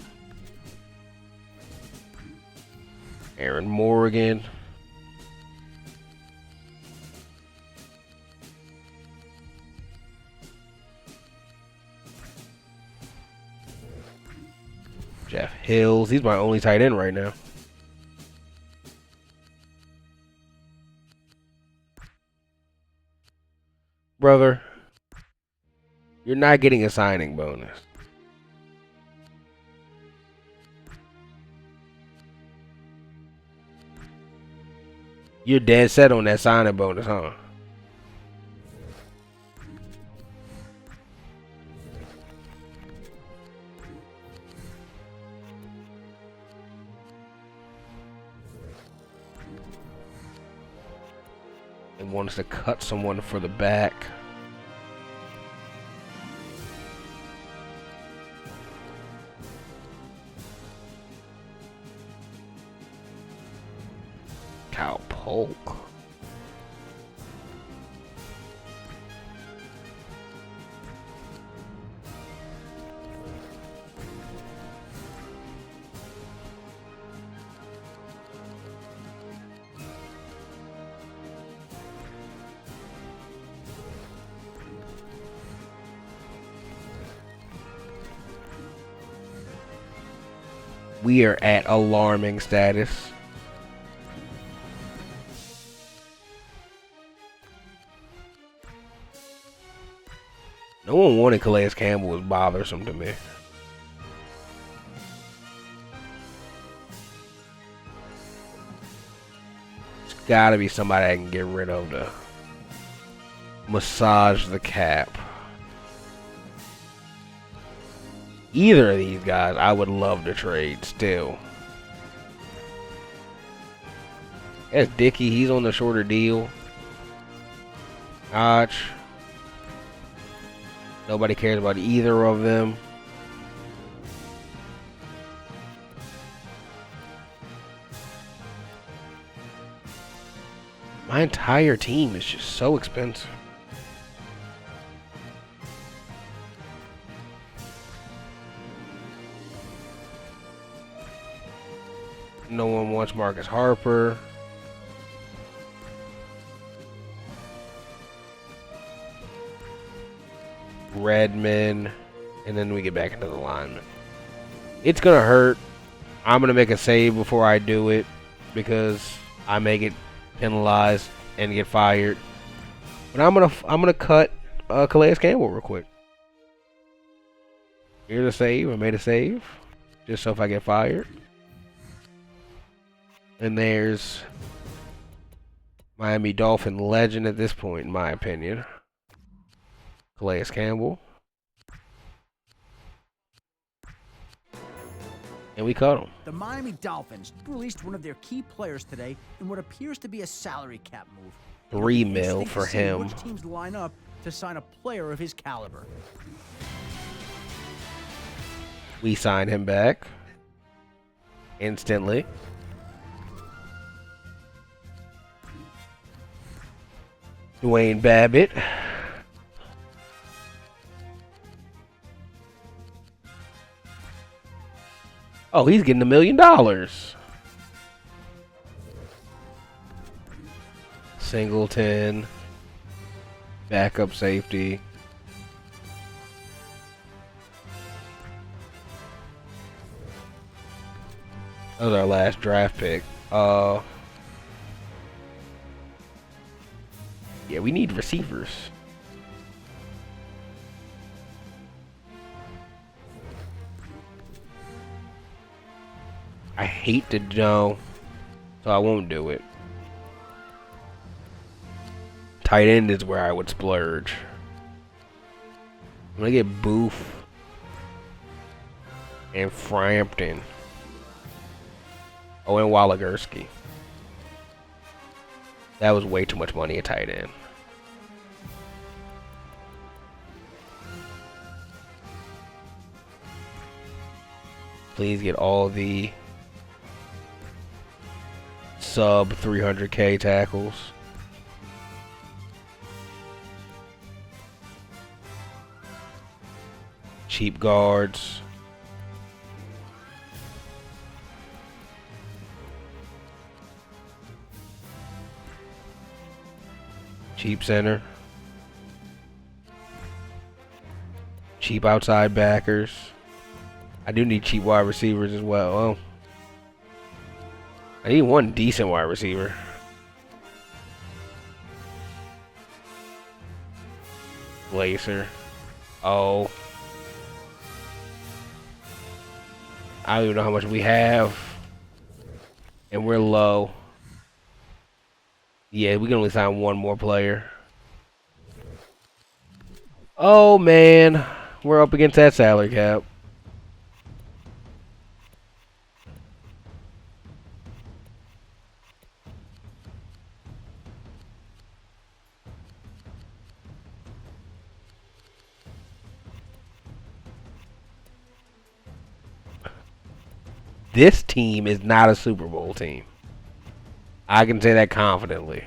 S1: Aaron Morgan. Jeff Hills. He's my only tight end right now. Brother, you're not getting a signing bonus. You're dead set on that signing bonus, huh? It wants to cut someone for the back. Kyle Polk. We are at alarming status. No one wanted Calais Campbell. Was bothersome to me. It's gotta be somebody I can get rid of to massage the cap. Either of these guys, I would love to trade still. That's Dickey. He's on the shorter deal. Gotch. Nobody cares about either of them. My entire team is just so expensive. No one wants Marcus Harper. Redmond. And then we get back into the lineman. It's going to hurt. I'm going to make a save before I do it, because I make it penalized and get fired. But I'm gonna cut Calais Campbell real quick. Here's a save. I made a save, just so if I get fired. And there's Miami Dolphin legend at this point, in my opinion, Calais Campbell. And we cut him.
S3: The Miami Dolphins released one of their key players today in what appears to be a salary cap move.
S1: $3 million for him.
S3: Which teams line up to sign a player of his caliber?
S1: We signed him back instantly. Dwayne Babbitt. Oh, he's getting $1 million. Singleton. Backup safety. That was our last draft pick. Yeah, we need receivers. I hate to know, so I won't do it. Tight end is where I would splurge. I'm gonna get Booth and Frampton. Oh, and Walagursky. That was way too much money at tight end. Please get all the sub 300K tackles. Cheap guards. Cheap center. Cheap outside backers. I do need cheap wide receivers as well. Oh. I need one decent wide receiver. Glacier. Oh. I don't even know how much we have. And we're low. Yeah, we can only sign one more player. Oh, man. We're up against that salary cap. This team is not a Super Bowl team. I can say that confidently.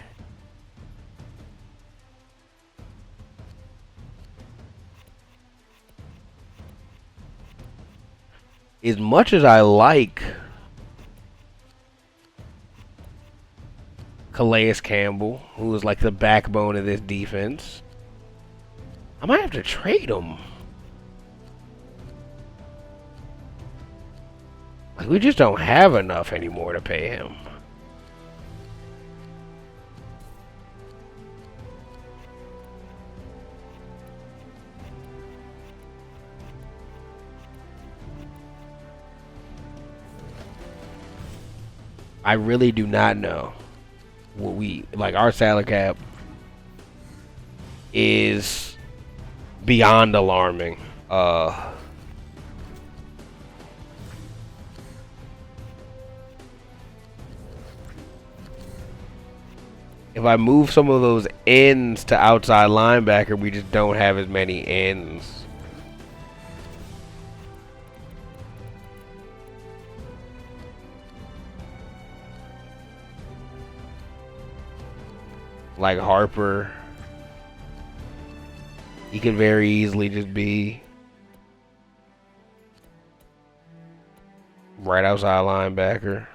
S1: As much as I like Calais Campbell, who is like the backbone of this defense, I might have to trade him. Like, we just don't have enough anymore to pay him. I really do not know what our salary cap is beyond alarming. If I move some of those ends to outside linebacker, we just don't have as many ends. Like Harper, he could very easily just be right outside linebacker.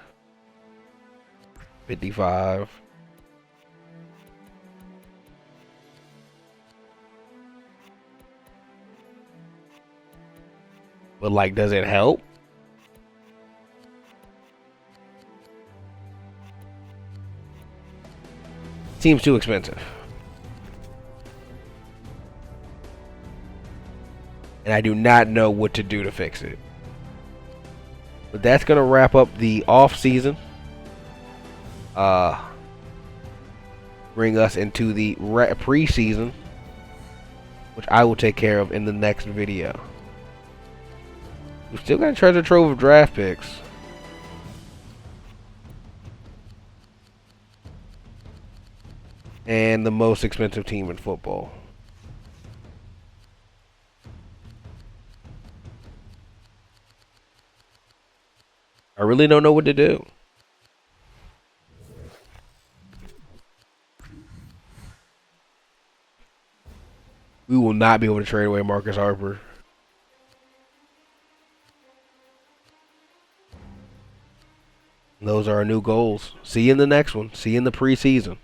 S1: 55. But like, does it help? Seems too expensive. And I do not know what to do to fix it. But that's going to wrap up the off season. Bring us into the preseason, which I will take care of in the next video. We've still got a treasure trove of draft picks. And the most expensive team in football. I really don't know what to do. We will not be able to trade away Marcus Harper. Those are our new goals. See you in the next one. See you in the preseason.